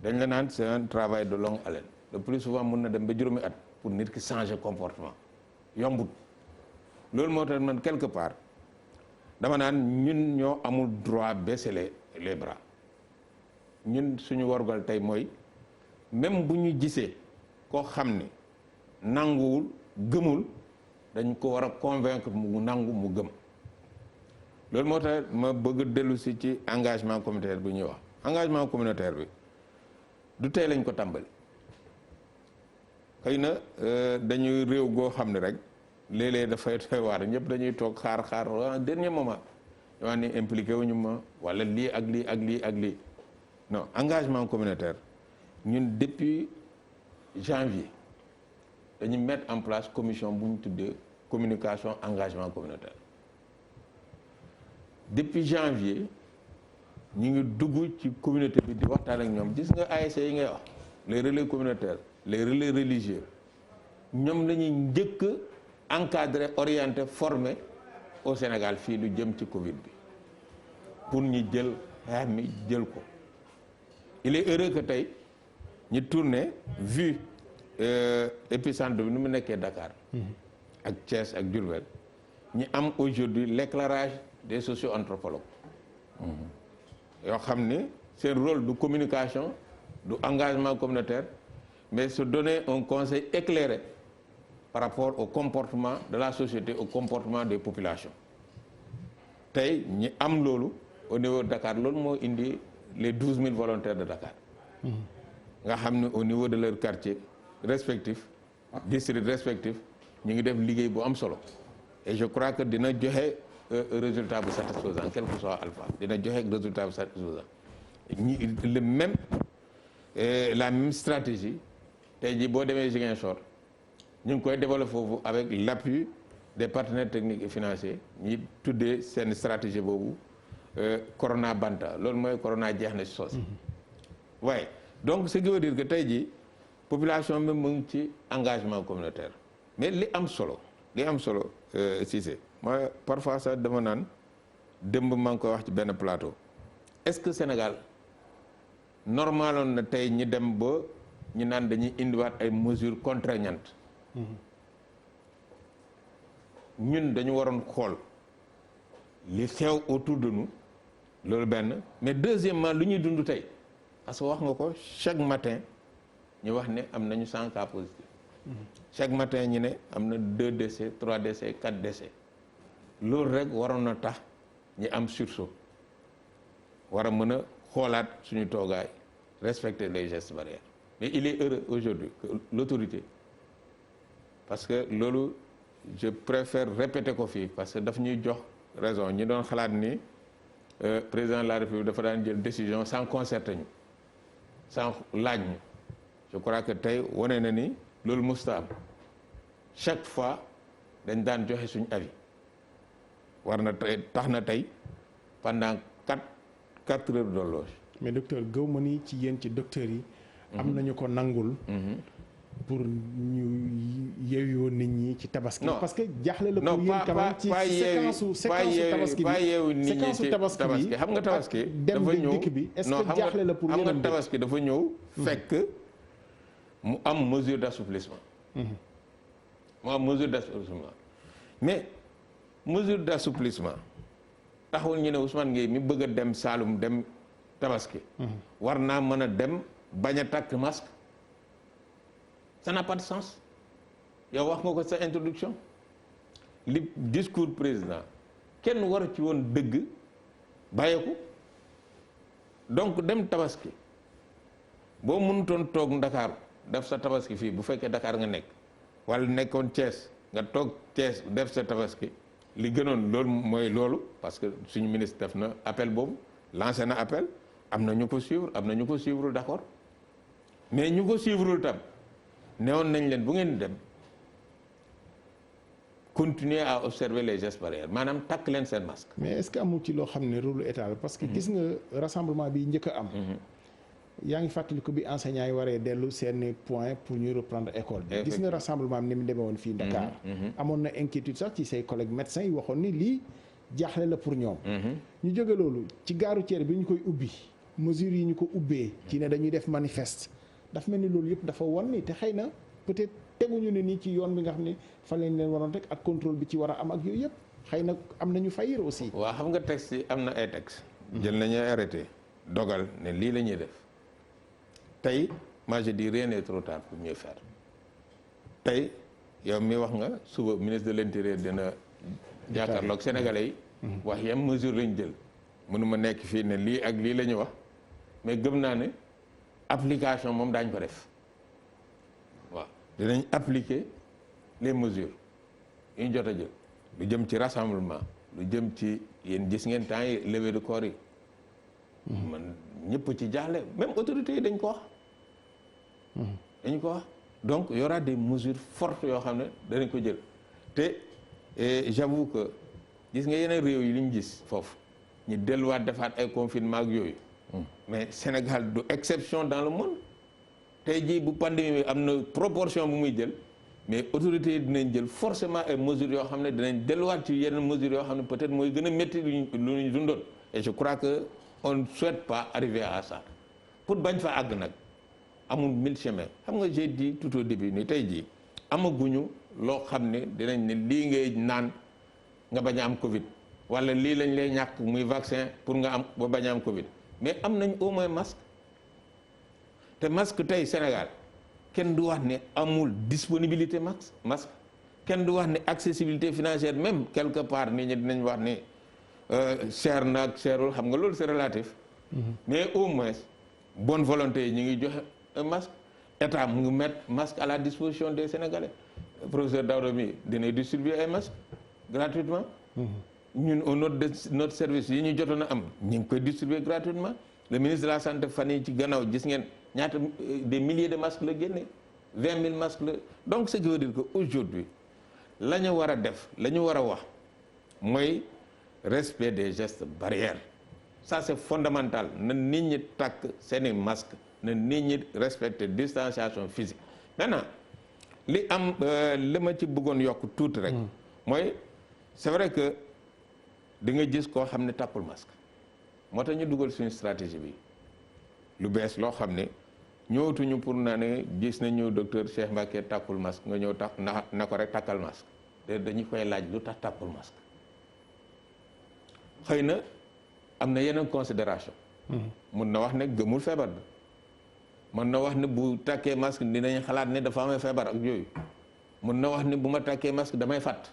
dañ la naan c'est un travail de longue haleine le plus souvent mun na dem ba juróomi at pour nit ki changer comportement yombut loolu moo tax man quelque part dama naan ñun ñoo amul droit baisser les bras ñun suñu warugal tey mooy même bu ñu gisee koo xam ni nanguwul gëmul dañ ko war a convaincre mu nangu mu gëm loolu moo tax ma bëgg dellu si ci engagement communautaire bi ñuy wax engagement communautaire bi du tey lañ ko tàmbali xëy na dañuy réew goo xam ne rek léeg-léeg dafay doy waar ñëpp dañuy toog xaar dernier moment ñu wax ni impliqué wuñu ma wala lii ak lii ak lii ak lii non engagement communautaire ñun depuis janvier dañu mettre en place commission bu ñu tuddee communication engagement communautaire depuis janvier ñu ngi dugg ci communauté bi di waxtaan ak ñoom gis nga ASC yi ngay wax les relais communautaires les relais religieux ñoom la ñuy njëkk encadrer orienter former au Sénégal fii lu jëm ci Covid bi pour ñu jël xeex mi jël ko. il est heureux que tey ñu tourné vu épicentre bi nu mu nekkee Dakar ak Thiès ak Diourbel ñu am aujourd'hui l'éclairage des socio-anthropologues yoo xam ni seen rôle du communication du engagement communautaire mais se donner un conseil éclairé par rapport au comportement de la société, au comportement des populations. tey ñi am loolu au niveau de Dakar loolu moo indi les 12 000 volontaires de Dakar. nga xam ne au niveau de leur quartier respectif district respectif ñu ngi def liggéey bu am solo et je crois que dina joxe résultat bu satisfaisant quel que soit alpha dina joxe résultat bu satisfaisant ñi le même la même stratégie tey jii boo demee Ziguinchor ñu ngi koy développer foofu avec l'appui des partenaires techniques et financiers ñi tuddee seen stratégie boobu Corona Banta loolu mooy Corona jeex na si soos waaye donc ce qui veut dire que tey jii population bi mu ngi ci engagement communautaire mais li am solo Cissé moi parfois sax dama naan démb maa ngi koy wax ci benn plateau est-ce que Sénégal normaloon na tey ñi dem ba ñu naan dañuy indiwaat ay mesures contraignantes ñun dañu waroon xool li xew autour de nous loolu benn mais deuxièmement lu ñuy dund tey parce que wax nga ko chaque matin ñu wax ne am nañu 100 cas positifs chaque matin ñu ne am na 2 décès 3 décès 4 décès loolu rek waroon na tax ñi am sursaut war a mën a xoolaat suñu toogaay respecter les gestes barrières mais il est heureux aujourd'hui que l'autorité parce que loolu je préfère répéter ko fii parce que daf ñuy jox raison ñi doon xalaat ni président de la République dafa daan jël décision sans concerter ñu sans laaj ñu je crois que tey wane na ni loolu musta am chaque fois dañ daan joxe suñu avis war na tey tax na tey pendant 4 heures d'horloge. mais docteur gëw ma ni ci yéen ci docteurs yi. am nañu ko nangul. pour ñu yeewoo nit ñi ci tabaski. non parce que jaaxle la pour yéen quand même ci séquence tabaski bi séquence tabaski bi xam nga tabaski dem bi dikk bi est-ce que jaaxle la pour yéen xam nga tabaski dafa ñëw fekk mu am mesure d'assouplissement mu am mesure d'assouplissement mais mesure d'assouplissement taxul ñu ne Ousmane Gueye mi bëgg a dem Saloum dem tabaski war naa mën a dem bañ a takk masque. Ça n'a pas de sens yow wax nga ko sa introduction li discours président kenn war ci woon dëgg bàyyeeku donc dem tabaski boo mënutoon toog Dakar def sa tabaski fii bu fekkee Dakar nga nekk wala nekkoon Thiès nga toog Thiès def sa tabaski li gënoon loolu mooy loolu parce que suñu ministre def na appel boobu lancé na appel am na ñu ko suivre am na ñu ko suivre d'accord mais ñu ko suivre tam newoon nañ leen bu ngeen dem continuer à observer les gestes barrières maanaam takk leen seen masque. mais est-ce que amul ci loo xam ne rôle état la parce que gis nga rassemblement bi njëkk a am. yaa ngi fàttali ko bi enseignants yi waree dellu seen point pour ñu reprendre école bi. gis nga rassemblement bi ni mu demee woon fii Dakar. amoon na inquiétude sax ci say collègues médecins yi waxoon ni lii jaaxle la pour ñoom. ñu jóge loolu ci gaaru routière bi ñu koy ubbi mesures yi ñu ko ubbee. ci ne dañuy def manifeste. dafa mel ni loolu yëpp dafa wan ni te xëy na peut-être teguñu ne nii ci yoon bi nga xam ne fa lañ leen waroon rek ak contrôle bi ci war a am ak yooyu yëpp xëy na am nañu faillir aussi. waaw xam nga texte yi am na ay texte jël nañu arrêté dogal ne lii la ñuy def tey moi je dis rien n'est trop tard pour mieux faire tey yow mi wax nga suba ministre de l'intérieur dina jàkkaarloog sénégalais yi. wax yam mesure lañ jël mënuma nekk fii ne lii ak lii la ñu wax mais gëm naa ne. application moom daañu ko def waaw dinañ appliquer les mesures yu ñu jot a jël lu jëm ci rassemblement lu jëm ci yéen gis ngeen temps yi levée de corps yi man ñëpp ci jaaxle même autorités yi dañ ko wax dañ ko wax donc y aura des mesures fortes yoo xam ne danañ ko jël te j'avoue que gis nga yeneen réew yi li ñu gis foofu ñu delluwaat defaat ay confinement ak yooyu mais Sénégal du exception dans le monde tey jii bu pandémie bi am na proportion bu muy jël mais autorités yi dinañ jël forcément ay mesures yoo xam ne dinañ delluwaat ci yenn mesures yoo xam ne peut-être mooy gën a métti lu ñu dundoon et je crois que on ne souhaite pas arriver à ça pour bañ fa àgg nag amul 1000 chemins xam nga j'ai dit tout au début ni tey jii amaguñu loo xam ne dinañ ne lii ngay naan nga bañ a am Covid wala lii lañ lay ñàkk muy vaccin pour nga am ba bañ a am Covid mais am nañ au moins masque te masque tey Sénégal kenn du wax ne amul disponibilité masque kenn du wax ne accessibilité financière même quelque part nit ñi dinañ wax ne cher na ak cherul xam nga loolu c'est relatif. mais au moins bonne volonté yi ñu ngi joxe un masque état mu ngi mettre masque à la disposition des Sénégalais professeur Daouda mi dina distribuer ay masques gratuitement. ñun au nom de notre service yi ñu jotoon a am ñu ngi koy distribuer gratuitement le ministre de la santé fan yi ci gannaaw gis ngeen ñaata des milliers de masques la génne 20 000 masques la donc ce qui veut dire que aujourd'hui la ñu war a def la ñu war a wax mooy respect des gestes barrières ça c'est fondamental na nit ñi takk seeni masque na nit ñi respecter distanciation physique maintenant li am li ma ci bëggoon yokk tuuti rek mooy c'est vrai que di nga gis koo xam ne takkul masque moo tax ñu dugal suñu stratégie bi lu bees loo xam ne ñëwatuñu pour naa ne gis nañu docteur Cheikh Mbacké takkul masque nga ñëw tax na ko rek takkal masque te dañu koy laaj lu tax takkul masque xëy na am na yeneen considération mun na wax ne gëmul feebar bi mun na wax ne bu takkee masque dinañ xalaat ne dafa amee feebar ak yooyu mun na wax ne bu ma takkee masque damay fàtt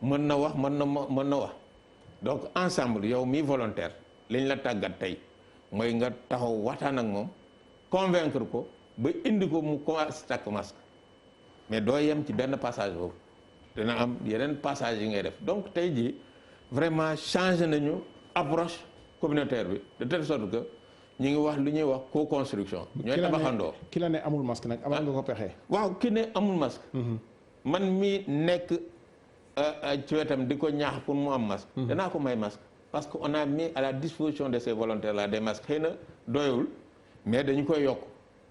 mën na wax mën na wax donc ensemble yow mi volontaire liñ la tàggat tey mooy nga taxaw waxtaan ak moom convaincre ko ba indi ko mu commencé takk masque mais doo yem ci benn passage boobu dina am yeneen passage yi ngay def donc tey jii vraiment changé nañu approche communautaire bi de telle sorte que ñu ngi wax lu ñuy wax co-construction ñooy tabaxandoo ki la ne amul masque nag amal nga ko pexe waaw ki ne amul masque man mi nekk ci wetam di ko ñaax pour mu am masque danaa ko may masque parce que on a mis à la disposition de ces volontaires là des masques xëy na doyul mais dañu koy yokk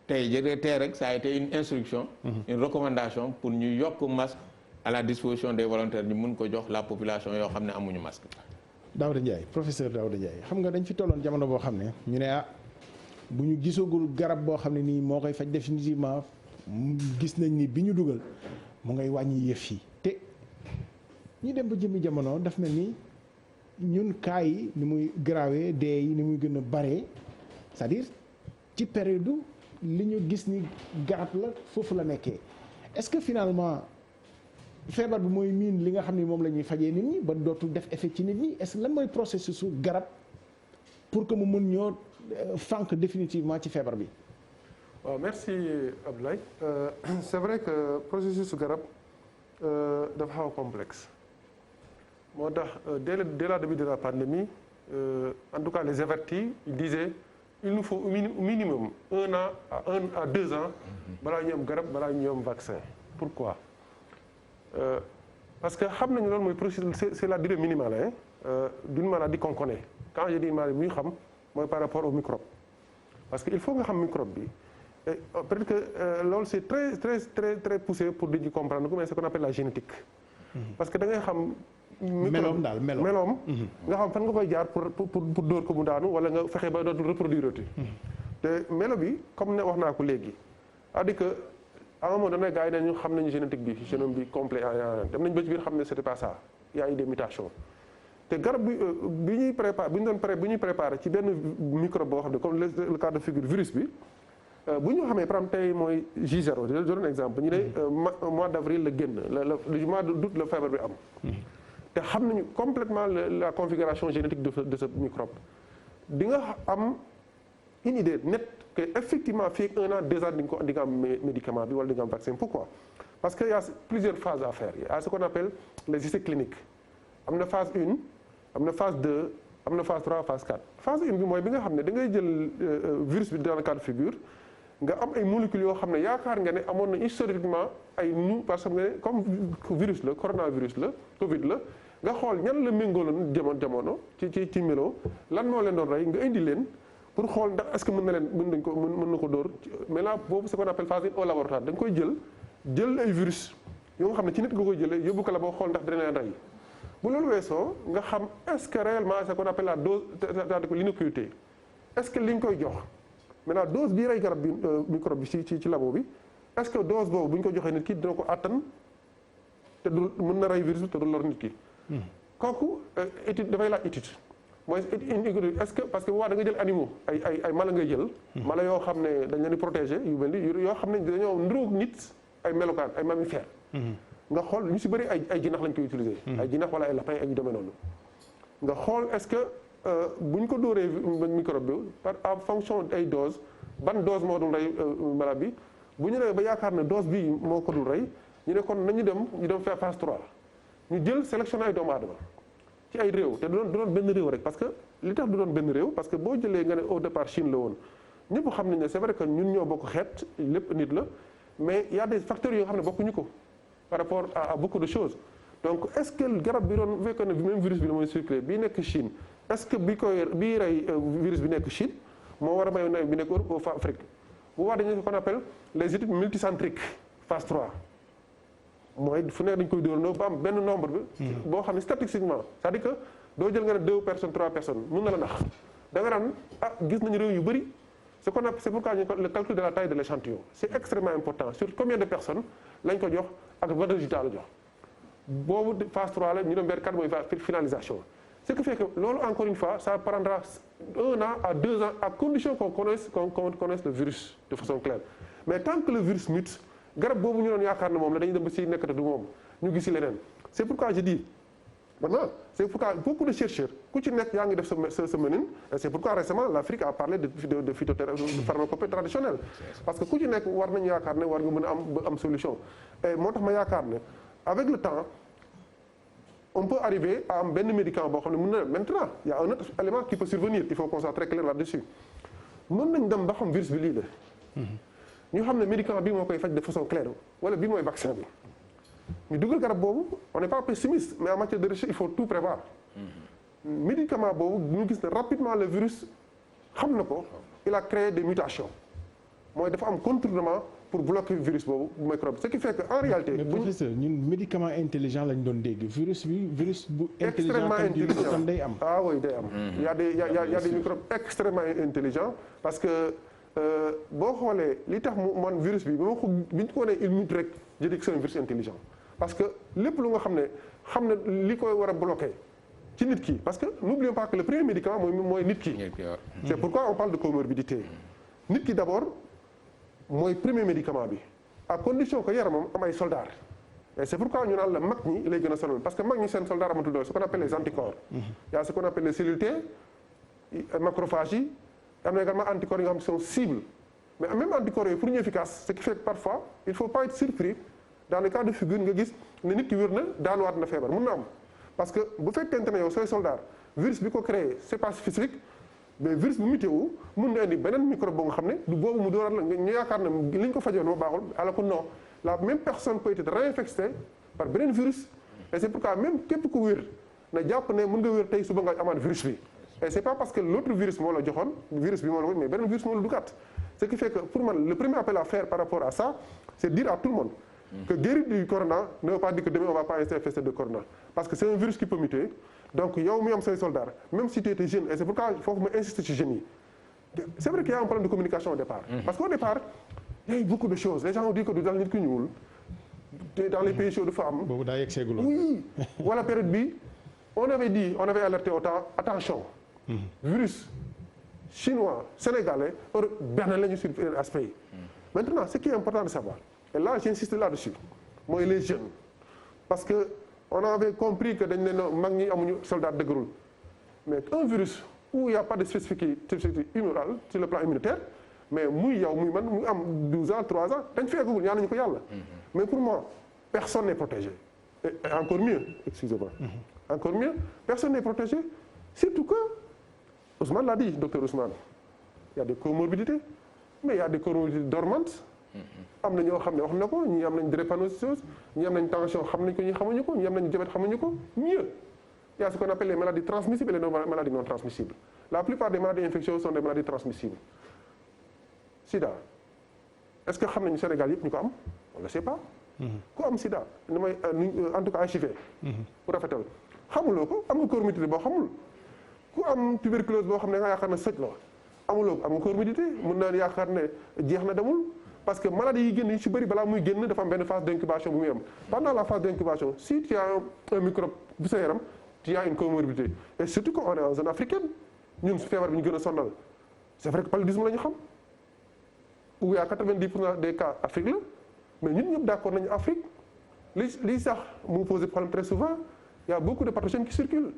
tey jëlee tey rek ça a été une instruction une recommandation pour ñu yokk masque à la disposition des volontaires ñu mun ko jox la population yoo xam ne amuñu masque. Daouda Ndiaye professeur Daouda Ndiaye xam nga dañ fi tolloon jamono boo xam ne ñu ne bu ñu gisagul garab boo xam ne nii moo koy faj définitivement gis nañ ni bi ñu dugal mu ngay wàññi yëf yi te ñu dem ba jëmmi jamono daf mel ni ñun cas yi ni muy grawee dee yi ni muy gën a baree c'est-à-dire ci période li ñu gis ni garab la foofu la nekkee est-ce que finalement feebar bi mooy miin li nga xam ni moom la ñuy fajee nit ñi ba dootul def effet ci nit ñi est-ce que lan mooy processus su garab pour que mu mën ñoo fànq définitivement ci feebar bi. waaw merci Abdoulaye c'est vrai que processus su garab dafa xaw a complexe moo tax dès le début de la pandémie en tout cas les avertis ils disaient il nous faut au minimum 1 an à 2 ans balaa ñu am garab balaa ñu am vaccin pourquoi parce que xam nañu loolu mooy processus c'est la durée minimale d'une maladie qu'on connaît quand je dis maladie bu ñu xam mooy par rapport au microbe parce que il faut nga xam microbe bi et peut-être que loolu c'est très poussé pour di comprendre ko mais c'est ce qu'on appelle la génétique parce que da ngay xam meloom daal meloom nga xam fan nga koy jaar pour dóor ko mu daanu wala nga fexe ba dootul reproduire te melo bi comme ne wax naa ko léegi c'est-à-dire que à un moment donné gars yi nañu xam nañu génétique bi génome bi complet dem nañ ba ci biir xam ne c'était pas ça il y a eu des mutations te garab bi ñuy préparé ci benn microbe boo xam ne comme le cas de figure virus bi bu ñu xamee par exemple tey mooy J0 je donne un exemple ñu ne mois d'avril la génn le mois d'août la feebar bi am te xam nañu complètement la configuration génétique de ce microbe di nga am une idée nette que effectivement fii ak 1 an 2 ans di nga am médicament bi wala di nga am vaccin pourquoi parce que y a plusieurs phases à faire il y a ce qu'on appelle les essais cliniques am na phase 1 am na phase 2 am na phase 3 phase 4 phase 1 bi mooy bi nga xam ne da ngay jël virus bi dans le cas de figure nga am ay molécules yoo xam ne yaakaar nga ne amoon na historiquement ay parce que nga ne comme virus la coronavirus la Covid la nga xool ñan la méngóoloon jamono ci melo lan moo leen doon rey nga indi leen pour xool ndax est-ce que mën na ko dóor mais là boobu c'est ce qu'on appelle phase 1 au laboratoire da nga koy jël ay virus yoo nga xam ne ci nit nga koy jëlee yóbbu ko la boo xool ndax dina leen rey bu loolu weesoo nga xam est-ce que réellement c'est ce qu'on appelle la dose c'est-à-dire l'innocuité est-ce que li nga koy jox maintenant dose bii rey garab bi microbe bi ci labo bi est-ce que dose boobu bu ñu ko joxee nit ki dina ko attan te du mën na rey virus te du lor nit ki kooku étude dafay laaj étude mooy est-ce que parce que waa da nga jël animaux ay mala ngay jël. mala yoo xam ne dañ leen di protéger yu mel ni yoo xam ne dañoo niróo nit ay melokaan ay mammifères. nga xool ñu si bëri ay jinax lañ koy utiliser. ay jinax wala ay lapin ak yu demee noonu. nga xool est-ce que bu ñu ko dóoree microbe bi par en fonction ay dose ban dose moo dul rey malade bi bu ñu nee ba yaakaar ne dose bii moo ko dul rey ñu ne kon nañu dem faire phase 3 ñu jël sélectionné ay doomu aadama ci ay réew te du doon benn réew rek parce que li tax du doon benn réew parce que boo jëlee nga ne au départ Chine la woon ñëpp xam nañ ne c'est vrai que ñun ñoo bokk xeet lépp nit la mais il y a des facteurs yoo xam ne bokkuñu ko par rapport à beaucoup de choses donc est-ce que garab bi doon bu fekkee ne même virus bi la mooy circulé bii nekk Chine est-ce que bii rey virus bi nekk Chine moo war a may bi nekk Europe ou Afrique bu waa dañu qu'on appelle les études multicentriques phase 3 mooy fu nekk dañ koy dóorandoo ba am benn nombre bi boo xam ne statistiquement c'est-à-dire que doo jël nga ne 2 personnes 3 personnes mun na la nax da nga naan gis nañu réew yu bëri c'est pourquoi le calcul de la taille de l'échantillon c'est extrêmement important sur combien de personnes lañ ko jox ak ban résultat la jox boobu phase 3 la ñu dem vers 4 mooy finalisation ce qui fait que loolu encore une fois ça prendra 1 an à 2 ans à condition qu'on connaisse le virus de façon claire mais tant que le virus mute garab boobu ñu doon yaakaar ne moom la dañuy dem ba si nekkate du moom ñu gis si leneen c'est pourquoi je dis maintenant c'est pourquoi beaucoup de chercheurs ku ci nekk yaa ngi def sa mënin et c'est pourquoi récemment l'Afrique a parlé de phytothérapie de pharmacopée traditionnelle parce que ku ci nekk war nañu yaakaar ne war nga mën a am solution et moo tax ma yaakaar ne avec le temps on peut arriver à am benn médicament boo xam ne mën na maintenant il y a un autre élément qui peut survenir il faut qu'on soit très clair là-dessus mën nañ dem ba xam virus bi lii la ñu xam ne médicament bi moo koy faj de façon claire wala bi mooy vaccin bi ñu dugal garab boobu on n'est pas pessimiste mais en matière de recherche il faut tout prévoir médicament boobu ñu gis ne rapidement le virus xam na ko il a créé des mutations mooy dafa am contournement pour bloquer virus boobu microbe ce qui fait que en réalité. mais professeur ñun médicament intelligent lañ doon dégg virus bu extrêmement intelligent day am. ah oui day am. il y a des microbes extrêmement intelligents parce que boo xoolee li tax mu man virus bi bi ñu ko nee il mute rek je dis que c'est un virus intelligent parce que lépp lu nga xam ne li koy war a bloquer ci nit ki parce que n'oublions pas que le premier médicament mooy nit ki. c'est pourquoi on parle de comorbidité nit ki d'abord. mooy premier médicament bi à condition que yaramam am ay soldats et c'est pourquoi ñu naan la mag ñi lay gën a sonal parce que mag ñi seen soldats amatul doole ce qu'on appelle les anticorps. Il y a ce qu'on appelle les cellules T macrophages yi am na également anticorps yi nga xam ne sont cibles mais même anticorps yooyu pour ñu efficace ce qui fait que parfois il faut pas être surpris dans le cas de figure nga gis ne nit ki wér na daanuwaat na feebar mun na am parce que bu fekkente ne yow sooy soldat virus bi ko créé c'est pas spécifique. mais virus bu mutéo mun na indi beneen microbe boo nga xam ne du boobu mu dooraat la ñu yaakaar ne li ñu ko fajoon moo baaxul alors que non la même personne peut être réinfectée par beneen virus et c'est pourquoi même képp ku wér na jàpp ne mën nga wér tey suba nga amaat virus bi et c'est pas parce que l'autre virus moo la joxoon virus bi moo la ko mais beneen virus moo la dugaat ce qui fait que pour man le premier appel à faire par rapport à ça c'est dire à tout le monde que guérir du corona ne veut pas dire que demain on va pas être infesté de corona parce que c'est un virus qui peut muter donc yow mi am say soldats même si tu étais jeune et c'est pourquoi foofu ma insister ci jeunes yi c'est vrai qu'il y a un problème de communication au départ parce qu'au départ il y a eu beaucoup de choses les gens ont dit que du dal nit ku ñuul dans les pays chauds dafa am boobu daa yegg seegul oui wala période bi on avait alerté autant attention virus chinois sénégalais benn la ñu sur aspect yi maintenant ce qui est important de savoir et là j'insiste là-dessus mooy les jeunes parce que on avait compris que dañ ne mag ñi amuñu soldat dëgërul mais un virus où il y a pas de spécificité humorale sur le plan immunitaire mais muy yow muy man muy am 12 ans 3 ans dañ feegagul ñaan nañu ko yàlla mais pour moi personne n'est protégé et encore mieux excusez-moi encore mieux personne n'est protégé surtout que Ousmane l'a dit docteur Ousmane il y a des comorbidités mais il y a des comorbidités dormantes am na ñoo xam ne wax na ko ñii am nañ drépanocytose ñii am nañ tension xam nañ ko ñii xamuñu ko ñii am nañ diabète xamuñu ko mieux il y a ce qu'on appelle les maladies transmissibles et les maladies non transmissibles la plupart des maladies infectieuses sont des maladies transmissibles sida est-ce que xam nañu Sénégal yëpp ñu ko am on ne sait pas ku am sida ni may en tout cas HIV pour rafetal xamuloo ko am nga comorbidité boo xamul ku am tuberculose boo xam ne nga yaakaar ne sëj la amuloo ko am nga comorbidité mën naa yaakaar ne jeex na demul parce que maladie yi génn yu ci bëri balaa muy génn dafa am benn phase d'incubation bu muy am pendant la phase d'incubation si tu as un microbe bu sa yaram tu as une comorbidité et surtout qu'on est en zone africaine ñun su feebar bi ñu gën a sonal c'est vrai que paludisme la ñu xam où il y a 90% des cas Afrique la mais ñun ñëpp d'accord nañu Afrique li sax mu pose problème très souvent il y a beaucoup de pathogènes qui circulent.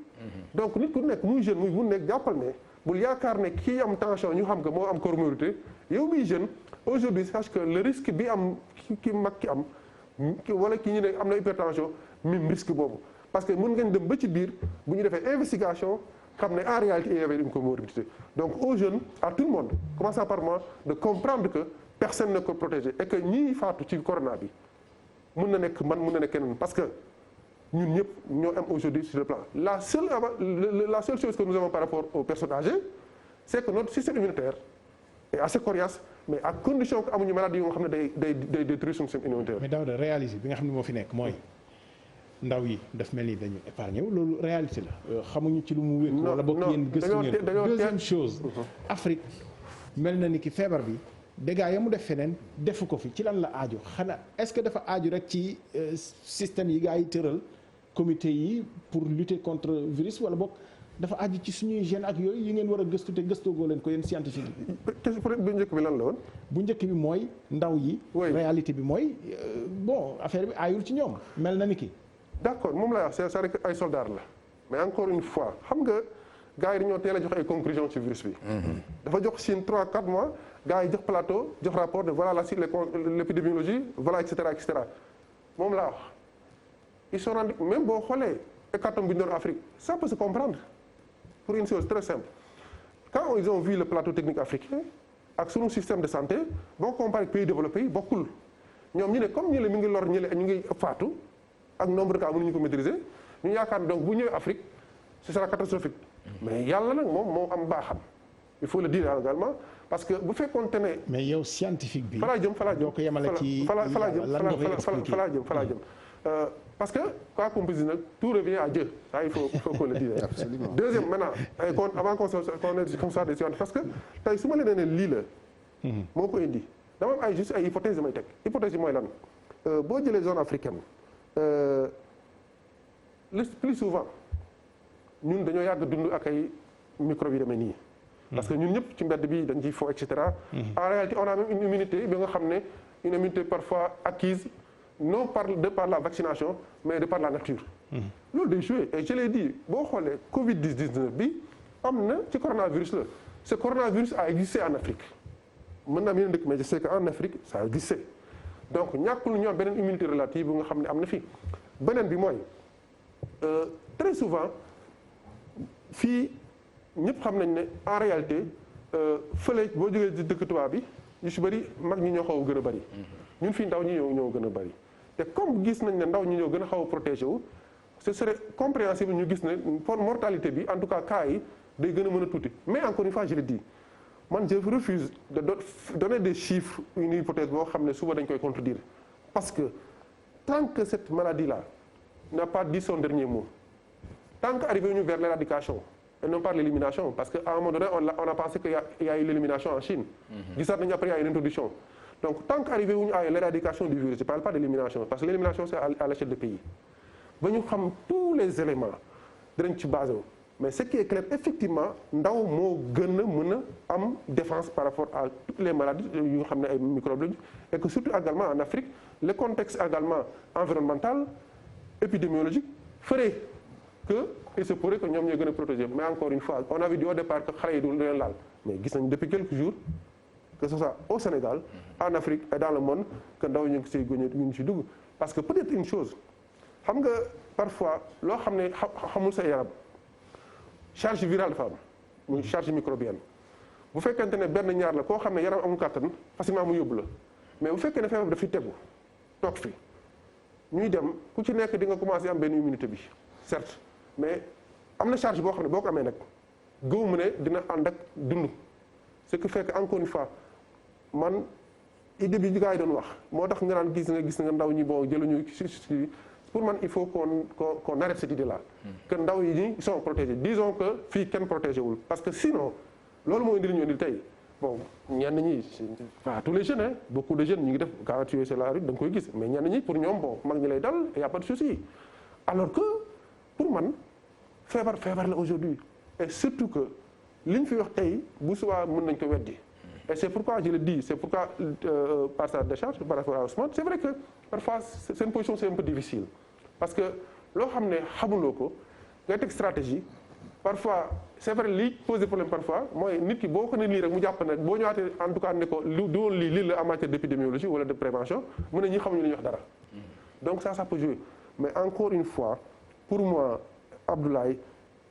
donc nit ku nekk muy jeune muy bu nekk jàppal ne bul yaakaar ne kii am tension ñu xam que moo am comorbidité yow muy jeune aujourd'hui sache que le risque bi am ki mag ki am wala ki ñu ne am na hypertension même risque boobu parce que mën ngeen dem ba ci biir bu ñu defee investigation xam ne en réalité il y avait une comorbidité donc aux jeunes à tout le monde commençant par moi de comprendre que personne ne peut protéger et que ñii faatu ci corona bi mën na nekk man mën na nekk keneen parce que ñun ñëpp ñoo am aujourd'hui sur le plan la seule chose que nous avons par rapport aux personnes âgées c'est que notre système immunitaire est assez coriace mais à condition que amuñu maladie yoo nga xam ne day détruire suñu système immunitaire. mais Daouda réalité bi nga xam ne moo fi nekk mooy ndaw yi daf mel ni dañu épargné wu loolu réalité la xamuñu ci lu mu wér. wala bokk yéen gëstu ngeen deuxième chose. Afrique mel na ni ki feebar bi dégâts ya mu def feneen defu ko fi ci lan la aaju xanaa est-ce que dafa aaju rek ci système yi gaa yi tëral comité yi pour lutter contre virus wala bokk dafa aaju ci suñuy gènes ak yooyu yi ngeen war a gëstu te gëstoogoo leen ko yéen scientifique yi. bu njëkk bi lan la woon. bu njëkk bi mooy ndaw yi. réalité bi mooy bon affaire bi aayul ci ñoom mel na ni ki. d'accord moom laa wax c'est-à-dire que ay soldats la mais encore une fois xam nga gars yi dañoo teel a jox ay conclusions ci virus bi. dafa jox Chine 3-4 mois gars yi jox plateau jox rapport de voilà la l'épidémiologie voilà et cetera moom laa wax. ils sont rendus même boo xoolee hécatombe bi ñu doon Afrique ça peut se comprendre pour une chose très simple quand ils ont vu le plateau technique africain ak sunu système de santé boo comparé pays développés yi bokkul ñoom ñu ne comme ñële mi ngi lor ñële ñu ngi faatu ak nombre de cas mënuñu ko maîtriser ñu yaakaar ne donc bu ñëwee Afrique ce sera catastrophique mais yàlla nag moom moo am baaxam il faut le dire également parce que bu fekkoonte ne. mais yow scientifique bi. fa laa jëm doo ko yemale ci fa laa jëm parce que quoi qu'on puisse dire nag tout revient à Dieu ça il faut qu'on le dise. Absolument. Deuxième maintenant avant qu'on soit des scientifiques parce que tey su ma leen nee lii la. moo ko indi dama am ay juste ay hypothèses damay teg hypothèse yi mooy lan boo jëlee zone africaine le plus souvent ñun dañoo yàgg dund ak ay microbes yi demee nii. parce que ñun ñëpp ci mbedd bi dañ ciy fo et cetera. En réalité on a même une immunité bi nga xam ne une immunité parfois acquise. non de par la vaccination mais de par la nature. loolu day joué et je l'ai dit boo xoolee Covid-19 bi am na ci coronavirus la ce coronavirus a existé en Afrique mën naa am yeneen dëkk mais je sais que en Afrique ça a existé donc ñàkkul ñu am beneen immunité relative bu nga xam ne am na fi beneen bi mooy très souvent fii ñëpp xam nañ ne en réalité fële boo jógee ci dëkk tubaab bi yu si bëri mag ñi ñoo xaw a gën a bëri ñun fii ndaw ñi ñoo gën a bëri te comme gis nañ ne ndaw ñi ñoo gën a xaw a protégé wu ce serait compréhensible ñu gis ne mortalité bi en tout cas cas yi day gën a mën a tuuti mais encore une fois je le dis man je refuse de donner des chiffres une hypothèse boo xam ne suba dañ koy contredire parce que tant que cette maladie là n'a pas dit son dernier mot tant que arrivé ñu vers l'éradication et non pas l'élimination parce que à un moment donné on a pensé que y a eu l'élimination en Chine gisaat nañu après y a une introduction donc tant qu'arrivé wuñu à l'éradication du virus je parle pas d'élimination parce que l'élimination c'est à l'échelle du pays ba ñu xam tous les éléments dinañ ci basé wu mais ce qui est clair effectivement ndaw moo gën a mën a am défense par rapport à toutes les maladies yu nga xam ne ay microbes lañu et que surtout également en Afrique le contexte également environnemental épidémiologique ferait que il se pourrait que ñoom ñooy gën a protéger mais encore une fois on avait dit au départ que xale yi du leen laal mais gis nañ depuis quelques jours que ce soit au Sénégal en Afrique et dans le monde que ndaw ñu ngi siy ñu ngi si dugg parce que peut-être une chose xam nga parfois loo xam ne xamul sa yaram charge virale dafa am muy charge microbienne bu fekkente ne benn ñaar la koo xam ne yaram amul kàttan facilement mu yóbbu la mais bu fekkee ne feebar daf fi tegu toog fi ñuy dem ku ci nekk di nga commencer am benn immunité bi certes mais am na charge boo xam ne boo ko amee nag gëwuma ne dina ànd ak dund ce qui fait que encore une fois man idée bi gars yi doon wax moo tax nga naan gis nga ndaw ñi boo jëluñu si pour man il faut qu'on arrête cette idée là que ndaw yi ñi sont protégés disons que fii kenn protégé wul parce que sinon loolu moo indil ñu indil tey bon ñenn ñi pas tous les jeunes hein beaucoup de jeunes ñu ngi def quand tu es sur la rue da nga koy gis mais ñenn ñi pour ñoom bon mag ñi lay dal y a pas de souci alors que pour man feebar la aujourd'hui et surtout que li ñu fi wax tey bu subaa mën nañ ko weddi et c'est pourquoi je le dis c'est pourquoi par sa décharge par rapport à Ousmane c'est vrai que parfois c'est une position c'est un peu difficile parce que loo xam ne xamuloo ko ngay teg stratégie parfois c'est vrai lii poser problème parfois mooy nit ki boo ko ne lii rek mu jàpp ne boo ñëwaatee en tout cas ne ko lu du woon lii la en matière d'épidémiologie wala de prévention mu ne ñi xamuñu li ñuy wax dara donc ça peut jouer mais encore une fois pour moi Abdoulaye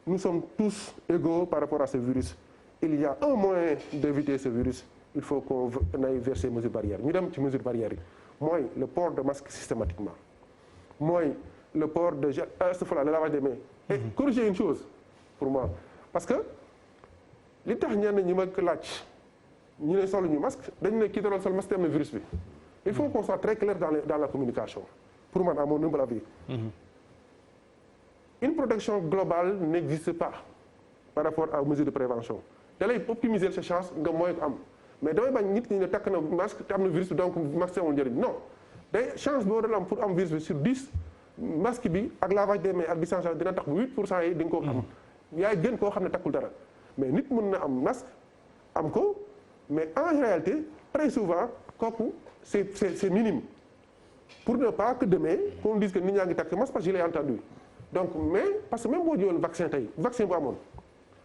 nous sommes tous égaux par rapport à ce virus il y a un moyen d'éviter ce virus il faut qu'on aille vers ces mesures barrières ñu dem ci mesures barrières yi mooy le port de masque systématiquement mooy le port de gel le lavage des mains et corriger une chose pour moi parce que li tax ñenn ñi ma laaj ñu ne solu ñu masque dañu ne kii doon sol masque am na virus bi il faut qu'on soit très clair dans la communication pour moi à mon humble avis une protection globale n'existe pas par rapport aux mesures de prévention da lay optimiser sa chance nga mooy ko am mais damay bañ nit ñi ne takk na masque te am na virus bi donc masque amul njëriñ non day chance boo doon am pour am virus bi sur 10 masque bi ak lavage des mains ak distanciation dina tax bu 8% yi di nga ko am yaay gën koo xam ne takkul dara mais nit mën na am masque am ko mais en réalité très souvent kooku c'est minime pour ne pas que demain qu'on dise que nit ñaa ngi takk masque parce que je l'ai entendu donc mais parce que même boo jëloon vaccin tey vaccin bu amoon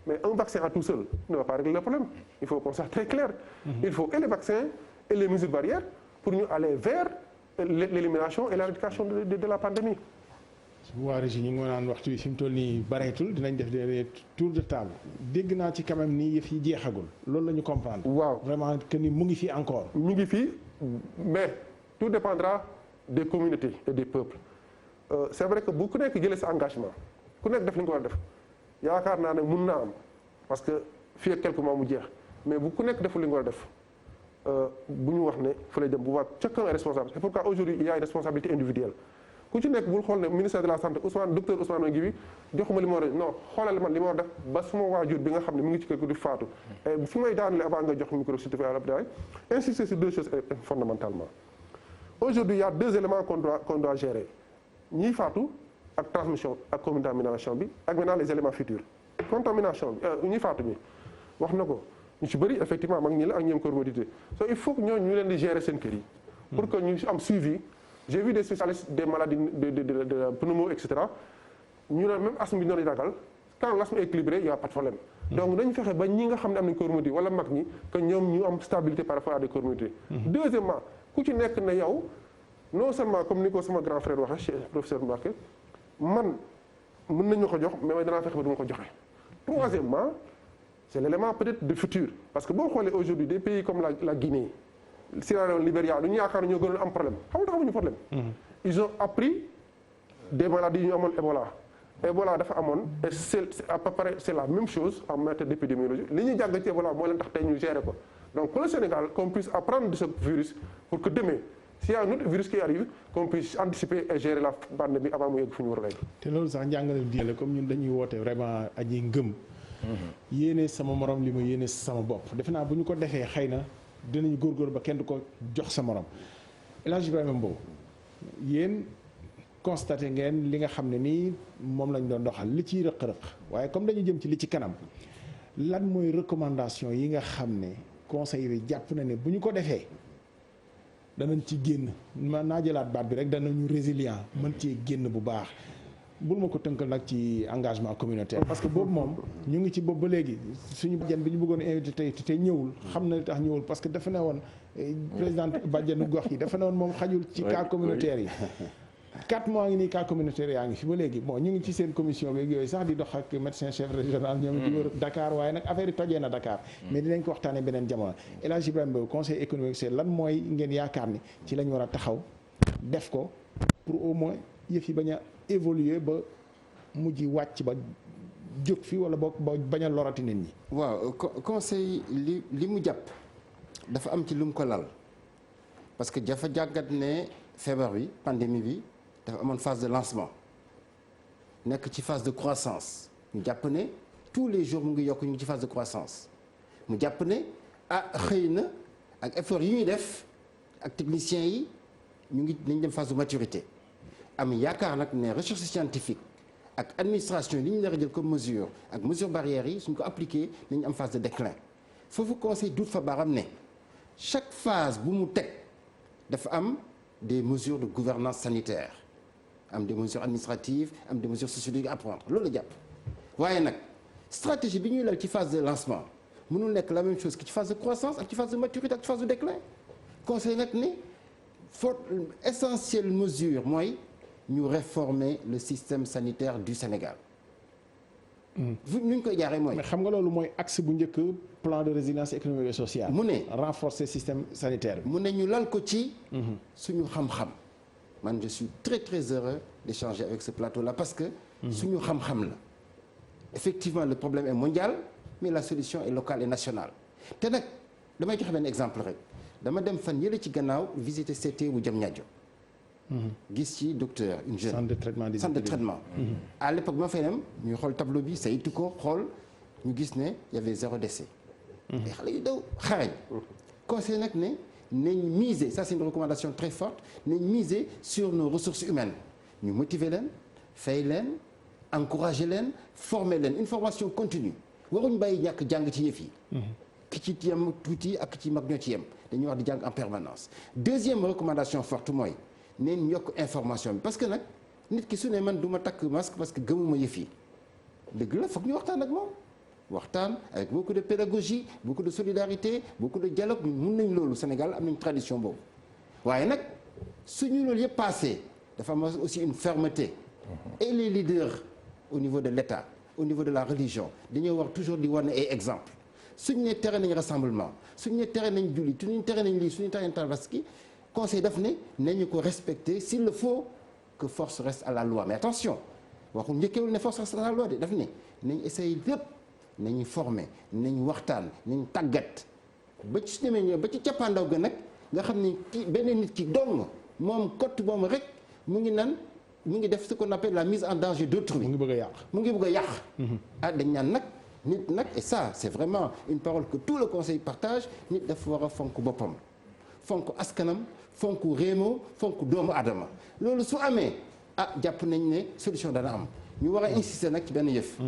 mais un vaccin à tout seul ne va pas régler le problème il faut qu'on soit très clair il faut et les vaccins et les mesures barrières pour ñu aller vers l'élimination et l'éradication de la pandémie waa Régis ñu ngi ma naan waxtu bi fi mu toll nii bareetul dinañ def des tours de table dégg naa ci quand même ni yëf yi jeexagul loolu la ñu comprendre. waaw vraiment que ni mu ngi fi encore. mu ngi fi mais tout dépendra des communautés et des peuples c'est vrai que bu ku nekk jëlee sa engagement ku nekk def li nga ko war a def yaakaar naa ne mun naa am parce que fii ak quelques mois mu jeex mais bu ku nekk deful li nga war a def bu ñu wax ne fa lay dem bu baax chacun est responsable c'est pourquoi aujourd'hui il y a une responsabilité individuelle. ku ci nekk bul xool ne ministère de la santé docteur Ousmane Ngui bi joxuma li ma war a non xoolal man li ma war a def ba suma waajur bi nga xam ne mu ngi ci kër gi di faatu et fi may daanale avant nga jox micro si Abdoulaye insister sur deux choses fondamentalement aujourd'hui il y a deux éléments qu'on doit gérer ñiy faatu ak transmission ak contamination bi ak maintenant les éléments futurs contamination bi ñiy faatu ñi wax na ko ñu ci bëri effectivement mag ñi la ak ñoom comorbidité so il faut que ñooñu ñu leen di gérer seen kër yi pour que ñu am suivi. J'ai vu des spécialistes des maladies de pneumo etc ñu ne même asthme bi noonu ragal quand l'asthme est équilibré il y a pas de problème donc dañu fexe ba ñi nga xam ne am nañ comorbidité wala mag ñi que ñoom ñu am stabilité par rapport à des comorbidités deuxièmement ku ci nekk ne yow non seulement comme ni ko sama grand frère waxee professeur Mbacké man mën nañu ko jox mais danaa fexe ba du ma ko joxe troisièmement c'est l'élément peut-être de futur parce que boo xoolee aujourd'hui des pays comme la Guinée Sierra Leone Libéria lu ñu yaakaar ñoo gënoon am problème xamul tax amuñu problème ils ont appris des maladies yu ñu amoon Ebola dafa amoon et c'est à peu près c'est la même chose en matière d'épidémiologie li ñuy jàng ci Ebola moo leen tax tey ñu gérer ko donc pour le Sénégal qu'on puisse apprendre de ce virus pour que demain s'il y a un autre virus qui arrive qu'on puisse anticiper et gérer la pandémie avant mu yegg fu ñu war a yegg te loolu sax njàngale diine la comme ñun dañuy woote vraiment aji ngëm yéene sama morom li ma yéene sama bopp defe naa bu ñu ko defee xëy na dinañu góorgóor ba kenn du ko jox sa morom El Hadj Ibrahima Mbow yéen constaté ngeen li nga xam ne nii moom lañ doon doxal li ciy rëq-rëq waaye comme dañu jëm ci li ci kanam lan mooy recommandation yi nga xam ne conseil bi jàpp na ne bu ñu ko defee danañ ci génn naa jëlaat baat bi rek danañu résilient mën cee génn bu baax bul ma ko tënkal nag ci engagement communautaire parce que boobu moom ñu ngi ci boobu ba léegi suñu bàjjen bi ñu bëggoon invité te ñëwul xam na li tax ñëwul parce que dafa ne woon président bàjjenu gox yi dafa ne woon moom xajul ci cas communautaire yi 4 mois ngi nii cas communautaire yaa ngi fi ba léegi bon ñu ngi ci seen commission bi yooyu sax di dox ak médecin chef régional ñoom di wër Dakar waaye nag affaire yi tojee na Dakar mais dinañ ko waxtaanee beneen jamono El Hadj Ibrahima Mbow conseil économique c'est lan mooy ngeen yaakaar ni ci lañ war a taxaw def ko pour au moins yëf yi bañ a évoluer ba mujj wàcc ba jóg fi wala ba bañ a lorati nit ñi. waaw conseil li mu jàpp dafa am ci lu mu ko lal parce que dafa jàngat ne feebar bi pandémie bi dafa amoon phase de lancement nekk ci phase de croissance ñu jàpp ne tous les jours mu ngi yokk ñu ngi ci phase de croissance mu jàpp ne xëy na ak effort yi ñuy def ak techniciens yi ñu ngi nañ dem phase de maturité am yaakaar nag ne recherche scientifique ak administration li ñu nar a jël comme mesure ak mesure barrières yi suñ ko appliqué nañu am phase de déclin foofu conseil duut fa baram ne chaque phase bu mu teg dafa am des mesures de gouvernance sanitaire am des mesures administratives am des mesures sociologiques à prendre loolu la jàpp waaye nag stratégie bi ñuy lal ci phase de lancement mënul nekk la même chose que ci phase de croissance ak ci phase de maturité ak ci phase de déclin conseil nag ne faut essentielle mesure mooy ñu réformer le système sanitaire du Sénégal. nu ñu koy jaaree mooy. mais xam nga loolu mooy axe bu njëkk plan de résilience économique et sociale. mu ne renforcer système sanitaire bi. mu ne ñu lal ko ci. suñu xam-xam. man je suis très très heureux d'échanger avec ce plateau là parce que. suñu xam-xam la. effectivement le problème est mondial mais la solution est locale et nationale te nag damay joxe benn exemple rek dama dem fan yële ci gannaaw visiter CT bu Diamniadio. gis ci docteur une jeune centre de traitement des centre de traitement. à l'époque ma fay dem ñu xool tableau bi saytu ko xool ñu gis ne y avait 0 décès. te xale yu daw xarañ. conseil nag ne nañ miser ça c'est une recommandation très forte nañ miser sur nos ressources humaines ñu motiver leen fay leen encourager leen former leen une formation continue waruñ bàyyi ñàkk jàng ci yëf yi. ki ci yem tuuti ak ci mag ñoo ci yem dañuy wax di jàng en permanence. deuxième recommandation forte mooy. neen yokk information bi parce que nag nit ki su ne man du ma takk masque parce que gëmuma yëf yi dëgg la foog ñu waxtaan ak moom waxtaan avec beaucoup de pédagogie beaucoup de solidarité beaucoup de dialogue mun nañ loolu Sénégal am nañ tradition boobu waaye nag suñu loolu yëpp passé dafa am aussi une fermeté et les leaders au niveau de l'État au niveau de la religion dañoo war toujours di wane ay exemple suñu ne tere nañ rassemblement suñu ne tere nañ julli suñu tere nañ lii suñu tere nañ tabaski conseil daf ne nañu ko respecter s'il le faut que force reste à la loi mais attention waxul njëkkewul ne force reste à la loi de daf ne nañ essayer lépp nañu former nañ waxtaan nañ tàggat ba ci demee ñëw ba ci cappaandaw ga nag nga xam ne ki benn nit ki dong moom kott moom rek mu ngi nan mu ngi def ce qu'on appelle la mise en danger d'autrui mu ngi bëgg a yàq. mu ngi bëgg a yàq. ah dañ naan nag nit nag et ça c'est vraiment une parole que tout le conseil partage nit dafa war a fonk boppam fonk askanam fonk réemoo fonk doomu adama loolu su amee ah jàpp nañ ne solution dana am ñu war a insister nag ci benn yëf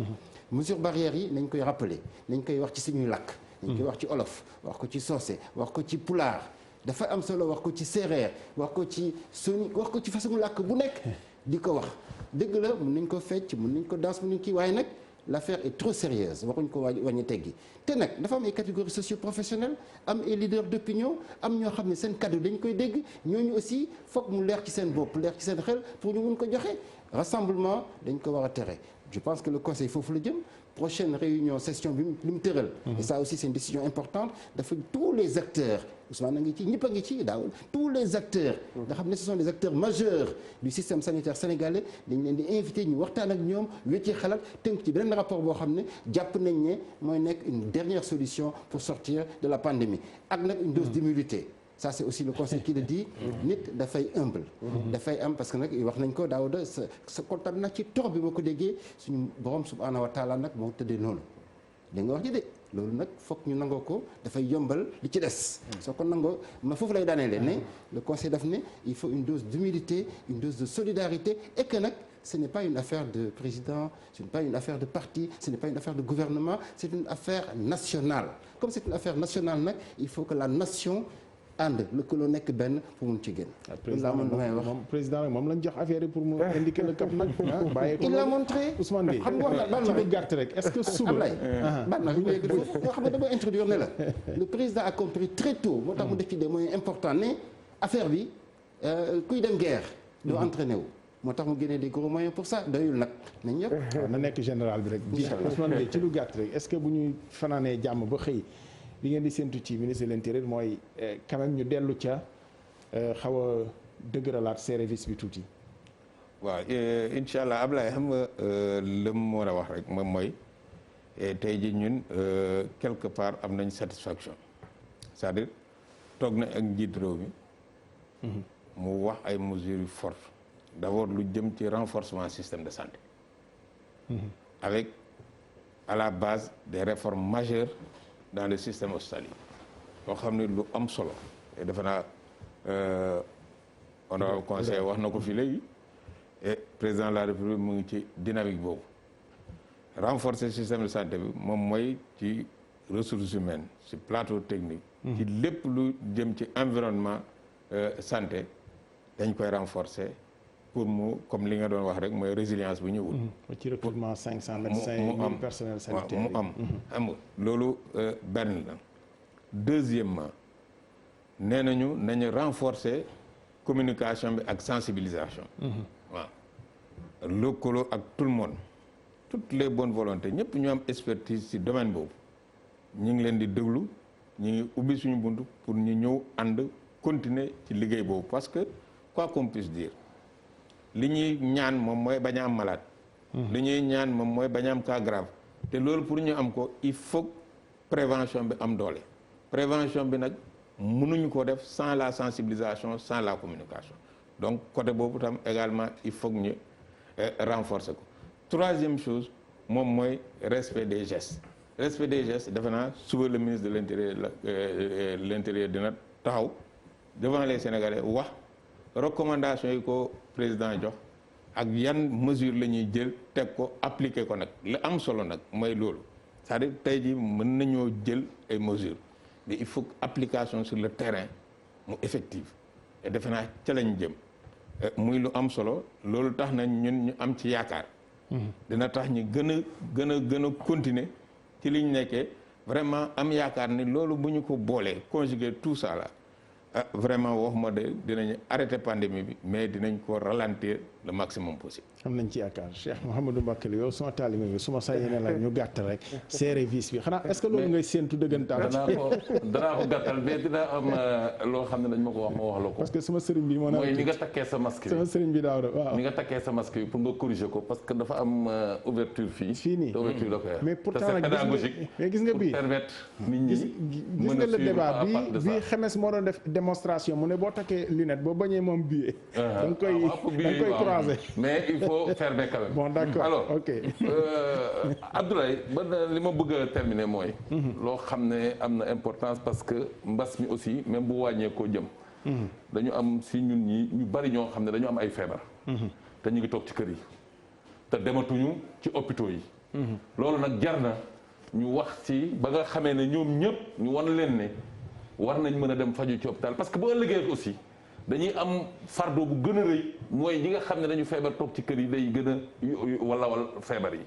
mesure barrières yi nañ koy rappeler nañ koy wax ci suñuy làkk nañ koy wax ci olof wax ko ci soose wax ko ci pulaar dafa am solo wax ko ci séeréer wax ko ci soni wax ko ci façon làkk bu nekk di ko wax dëgg la mun nañ ko fecc mun nañ ko danse mun nañ kii waaye nag l'affaire est trop sérieuse waxuñ ko wàññi teggi te nag dafa am ay catégories socio-professionnelles am ay leaders d'opinion am ñoo xam ne seen kaddu dañ koy dégg ñooñu aussi foog mu leer ci seen bopp leer ci seen xel pour ñu mun ko joxe rassemblement dañ ko war a tere je pense que le conseil foofu la jëm prochaine réunion session bi li mu tëral et ça aussi c'est une décision importante dafa tous les acteurs Ousmane a ngi ci ñëpp a ngi ci daawul tous les acteurs nga xam ne ce sont les acteurs majeurs du système sanitaire sénégalais dañ leen di invité ñu waxtaan ak ñoom wéccee xalaat tënk ci beneen rapport boo xam ne jàpp nañ ne mooy nekk une dernière solution pour sortir de la pandémie ak nag une dose d'humilité ça c'est aussi le conseil qui le dit nit dafay humble dafay am parce que nag wax nañ ko Daouda sa kontaan nag ci tox bi boo ko déggee suñu borom subhanahu wa taala nag moo tëddee noonu da nga wax ji de loolu nag foog ñu nangoo ko dafay yombal li ci des soo ko nangoo ma foofu lay daaneele ne le conseil daf ne il faut une dose d'humilité une dose de solidarité et que nag ce n'est pas une affaire de président ce n'est pas une affaire de parti ce n'est pas une affaire de gouvernement c'est une affaire nationale comme c'est une affaire nationale nag il faut que la nation ànd lëkkaloo nekk benn pour mun ci génn. président nag moom lañ jox affaire yi pour mu indiquer le cap nag. bàyyi ko il l'a montré. Ousmane Gueye xam nga ci lu gàtt rek est-ce que suba. Ablaye ban na bu ñu foofu xam nga dama introduire ne la le président a compris très tôt moo tax mu def ci des moyens importants ne affaire bi kuy dem guerre. doo entraîné wu. moo tax mu génnee des gros moyens pour ça doyul nag nañ yëpp. na nekk général bi rek. Ousmane Gueye ci lu gàtt rek est-ce que bu ñuy fanaanee jàmm ba xëy. li ngeen di séntu ci ministre de l'intérieur mooy quand même ñu dellu ca xaw a dëgëralaat service bi tuuti. waaw incha allah Ablaye xam nga li mu war a wax rek moom mooy tey ji ñun quelque part am nañ satisfaction c'est-à-dire toog na ak njiit réew mi mu wax ay mesures fortes d'abord lu jëm ci renforcement système de santé avec à la base des réformes majeures dans le système hospitalier boo xam ne lu am solo et defe naa honorable conseil wax na ko fi léegi et président de la République mu ngi ci dynamique boobu renforcer système de santé bi moom mooy ci ressources humaines ci plateau technique ci lépp lu jëm ci environnement santé dañ koy renforcer pour mu comme li nga doon wax rek mooy résilience bu ñu wut ci recrutement 500 médecins mu am personnel sanitaire mu am xam nga loolu benn la deuxièmement nee nañu renforcer communication bi ak sensibilisation waaw lëkkaloo ak tout le monde toutes les bonnes volontés ñëpp ñu am expertise ci domaine boobu ñu ngi leen di déglu ñu ngi ubbi suñu bunt pour ñu ñëw ànd continuer ci liggéey boobu parce que quoi qu'on puisse dire li ñuy ñaan moom mooy bañ a am malade li ñuy ñaan moom mooy bañ a am cas grave te loolu pour ñu am ko il faut prévention bi am doole prévention bi nag mënuñu ko def sans la sensibilisation sans la communication donc côté boobu tam également il faut que ñu renforcer ko troisième chose moom mooy respect des gestes respect des gestes defe naa suba le ministre de l'intérieur dina taxaw devant les Sénégalais wax recommandation yi ko président jox ak yan mesure la ñuy jël teg ko appliquer ko nag li am solo nag mooy loolu c'est-à-dire tey jii mën nañoo jël ay mesures mais il faut que application sur le terrain mu effective et defe naa ca lañ jëm muy lu am solo loolu tax na ñun ñu am ci yaakaar dina tax ñu gën a continuer ci liñ nekkee vraiment am yaakaar ni loolu bu ñu ko boolee conjuguer tout ça là vraiment waxuma de dinañ arrêter pandémie bi mais dinañ ko ralentir le maximum possible. am nañ ci yaakaar Cheikh Mouhamadou Mbacké yow suma taalibe bi su ma saa yéene la ñu gàttal rek serré vis bi xanaa est-ce que loolu ngay séentu dëggantaan. danaa ko gàttal mais dina am loo xam ne dañ ma ko wax ma wax la ko. parce que sama sëriñ bi moo mooy ni nga takkee sa masque yi. sama sëriñ bi daaw waaw. ni nga takkee sa masque yi pour nga corriger ko parce que dafa am ouverture fii. fii nii ouverture la koy mais pourtant nag pédagogique mais gis nga bii pour permettre nit ñi gis nga le débat bi xemes moo doon def démonstration mu ne boo takkee lunette boo bañee moom billet. da nga koy croiser. mais il faut fermer quand même. Bon d'accord alors ok. Abdoulaye li ma bëgg a terminer mooy. loo xam ne am na importance parce que mbas mi aussi même bu wàññeekoo jëm. dañu am si ñun ñi ñu bari ñoo xam ne dañu am ay feebar. te ñu ngi toog ci kër yi. te dematuñu ci hôpitaux yi. loolu nag jar na ñu wax ci ba nga xamee ne ñoom ñëpp ñu wan leen ne war nañ mën a dem faju ci hôpital parce que boo ëllëgee aussi. dañuy am fardeau bu gën a rëy mooy ñi nga xam ne dañu feebar toog ci kër yi day gën a wal feebar yi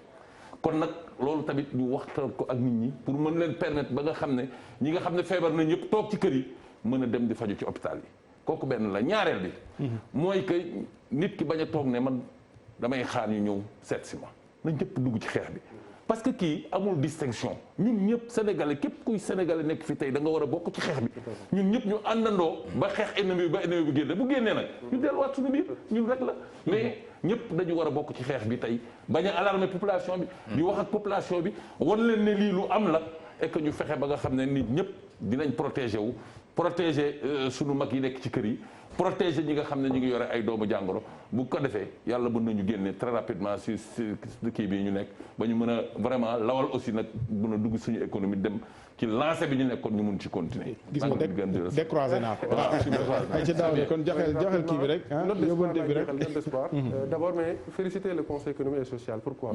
kon nag loolu tamit ñu waxtaan ko ak nit ñi pour mën leen permettre ba nga xam ne ñi nga xam ne feebar nañ yëpp toog ci kër yi mën a dem di faju ci hôpital yi kooku benn la ñaareel bi mooy que nit ki bañ a toog ne man damay xaar ñu ñëw seet si ma nañ ñëpp dugg ci xeex bi parce que kii amul distinction ñun ñëpp sénégalais képp kuy sénégalais nekk fi tey da nga war a bokk ci xeex bi ñun ñëpp ñu àndandoo ba xeex ennemi bi ba ennemi bi génne bu génnee nag ñu delluwaat suñu biir ñun rek la mais ñëpp dañu war a bokk ci xeex bi tey bañ a alarmer population bi di wax ak population bi wan leen ne lii lu am la et que ñu fexe ba nga xam ne nit ñëpp dinañ protéger wu protéger sunu mag yi nekk ci kër yi protéger ñi nga xam ne ñu ngi yore ay doomu jàngoro bu ko defee yàlla mën nañu génne très rapidement si kii bii ñu nekk ba ñu mën a vraiment lawal aussi nag mën a dugg suñu économie dem ci lancé bi ñu nekkoon ñu mun ci continuer. gis nga décroisé naa ko. ay ci daaw kon joxel kii bi rek yóbbante bi rek note d'espoir d'abord mais féliciter le conseil économique et social pourquoi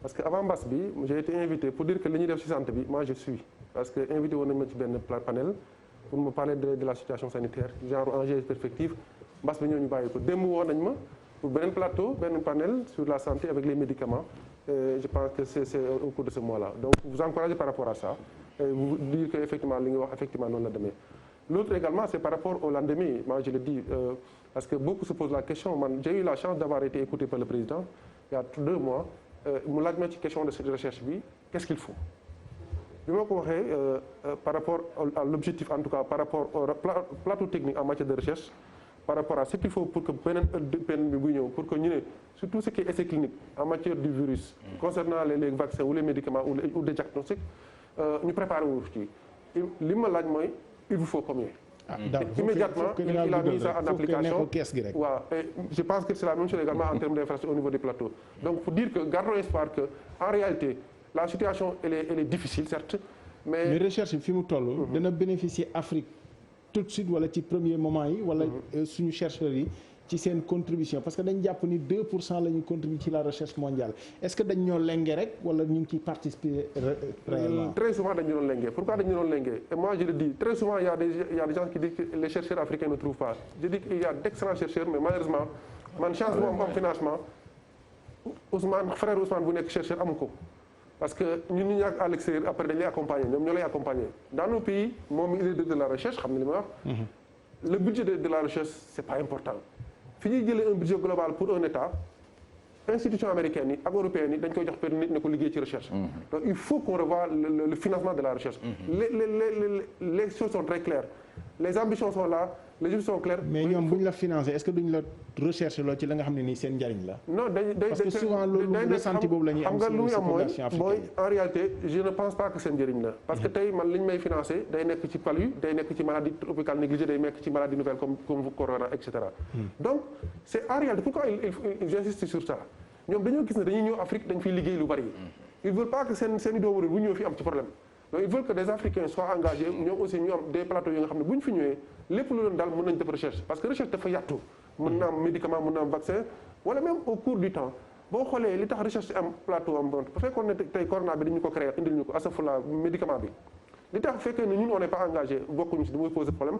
parce que avant mbas bi j'ai été invité pour dire que li ñuy def ci santé bi moi je suis parce que invité woon nañu ma ci benn panel pour me parler de la situation sanitaire genre enjeux et perspectives mbas bi ñëw ñu bàyyi ko démb woon nañ ma pour beneen plateau benn panel sur la santé avec les médicaments je pense que c'est au cours de ce mois-là donc vous encouragez par rapport à ça et vous dire que effectivement li nga wax effectivement noonu la demee l'autre également c'est par rapport au lendemain moi je le dis parce que beaucoup se posent la question man j'ai eu la chance d'avoir été écouté par le président il y a 2 mois mu laaj ma ci question de cette recherche bi qu'est-ce qu'il faut bi ma ko waxee par rapport à l'objectif en tout cas par rapport au plateau technique en matière de recherche par rapport à ce qu'il faut pour que beneen bi buy ñëw pour que ñu ne surtout ce qui est essai clinique en matière du virus concernant les vaccins ou les médicaments ou des diagnostics ñu préparé wu ci li ma laaj mooy il vous faut combien immédiatement il a mis ça en application waaw et je pense que c'est la même chose également en termes d'infrastructure au niveau des plateaux donc pour dire que gardons espoir que en réalité la situation elle est difficile certes mais recherche bi fi mu toll dana bénéficier Afrique tout de suite wala ci premier moment yi wala suñu chercheurs yi ci seen contribution parce que dañ jàpp ni 2% la ñu contribuer ci la recherche mondiale est-ce que dañ ñoo lenge rek wala ñu ngi ciy participer réellement. Très souvent dañu doon lenge. Pourquoi dañu doon lenge? Et moi je le dis, très souvent il y a des gens qui disent que les chercheurs africains ne trouvent pas. Je dis qu'il y a d'excellents chercheurs mais malheureusement man chance bu am financement frère Ousmane bu nekk chercheur amu ko. Parce que ñun ñu ñàkk à l'extérieur après dañ lay accompagner ñoom ñoo lay accompagner dans nos pays moom il est de la recherche xam ne li ma wax. Le budget de la recherche c'est pas important. fi ñuy jëlee un budget global pour un État institution américaine yi ak européenne yi dañ koy jox per nit ne ko liggéey ci recherche. Donc il faut qu'on revoie le financement de la recherche. Les choses sont très claires. Les ambitions sont là, les objectifs sont clairs. mais ñoom bu ñu la financé est-ce que duñ la recherche loo ci la nga xam ne nii seen njariñ la. non parce que souvent loolu ressenti boobu la ñuy am xam nga lu muy am mooy africaine. en réalité je ne pense pas que seen njëriñ la. parce que tey man li ñu may financé day nekk ci palu day nekk ci maladie tropicale négligée day nekk ci maladie nouvelle comme corona et cetera. donc c'est en réalité pourquoi j'insiste sur ça ñoom dañoo gis ne dañuy ñëw Afrique dañ fiy liggéey lu bari. ils veulent pas que seen i doomu réew bu ñëw fi am ci problème. donc ils veulent que des Africains soient engagés ñoom aussi ñu am des plateaux yi nga xam ne bu ñu fi ñëwee lépp lu leen daal mën nañ def recherche parce que recherche dafa yàttu mën na am médicament mën na am vaccin wala même au cours du temps boo xoolee li tax recherche am plateau am bu fekkoon ne tey corona bi dañu ko créer indil ñu ko asafula médicament bi li tax fekkee ne ñun on n'est pas engagé bokkuñu si damay poser problème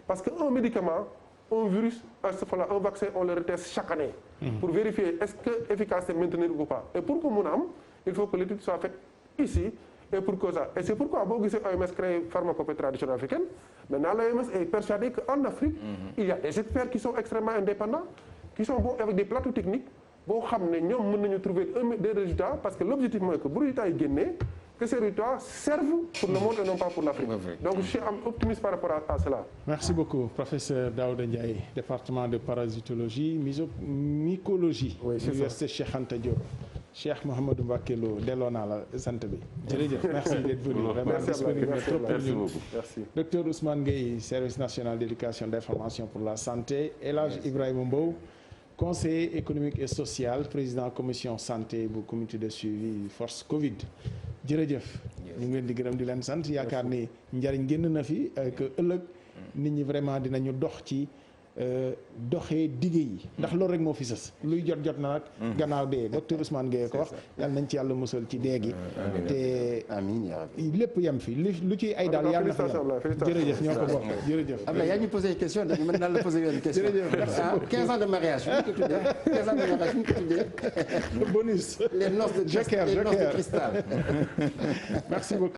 parce que un médicament un virus asafula un vaccin on le reteste chaque année pour vérifier est-ce que efficacité maintenir ou pas et pour que mun a am il faut que l'étude soit faite ici. Et pourquoi ça? Et c'est pourquoi boo gisee OMS créé pharmacopée traditionnelle africaine maintenant l'OMS est persuadé qu'en Afrique il y a des experts qui sont extrêmement indépendants qui sont bons avec des plateaux techniques boo xam ne ñoom mën nañu trouver des résultats parce que l'objectif mooy que bu résultats yi génnee que ces résultats servent pour le monde et non pas pour l'Afrique. Donc je suis optimiste par rapport à cela. Merci beaucoup professeur Daouda Ndiaye département de parasitologie mycologie. Oui, c'est ça. Université Cheikh Anta Diop. Cheikh Mouhamadou Mbacké Lo delloo naa la sant bi jërëjëf merci d'être venu vraiment disponible trop pour ñun. Merci. Docteur Ousmane Gueye service national d'éducation d'information pour la santé El Hadj Ibrahima Mbow conseiller économique et social président commission santé bu comité de suivi force Covid jërëjëf ñu ngi leen di gërëm di leen sant yaakaar ni njariñ génn na fi que ëllëg nit ñi vraiment dinañu dox ci doxee dige yi ndax loolu rek moo fi sës luy jot na nag gannaaw dee docteur Ousmane Gueye ko wax yàlla nañ ci yàlla musal ci dee gi te amiin yaa rabbi lépp yem fi lu ci ay daal yàlla na fi yem jërëjëf ñoo ko bokk jërëjëf Ablaye yaa ñu posé question dañu mën naa la posé une question jërëjëf 15 ans de mariage fu ñu ko tuddee 15 ans de mariage fu ñu ko tuddee bonus les noces de Joker cristal merci beaucoup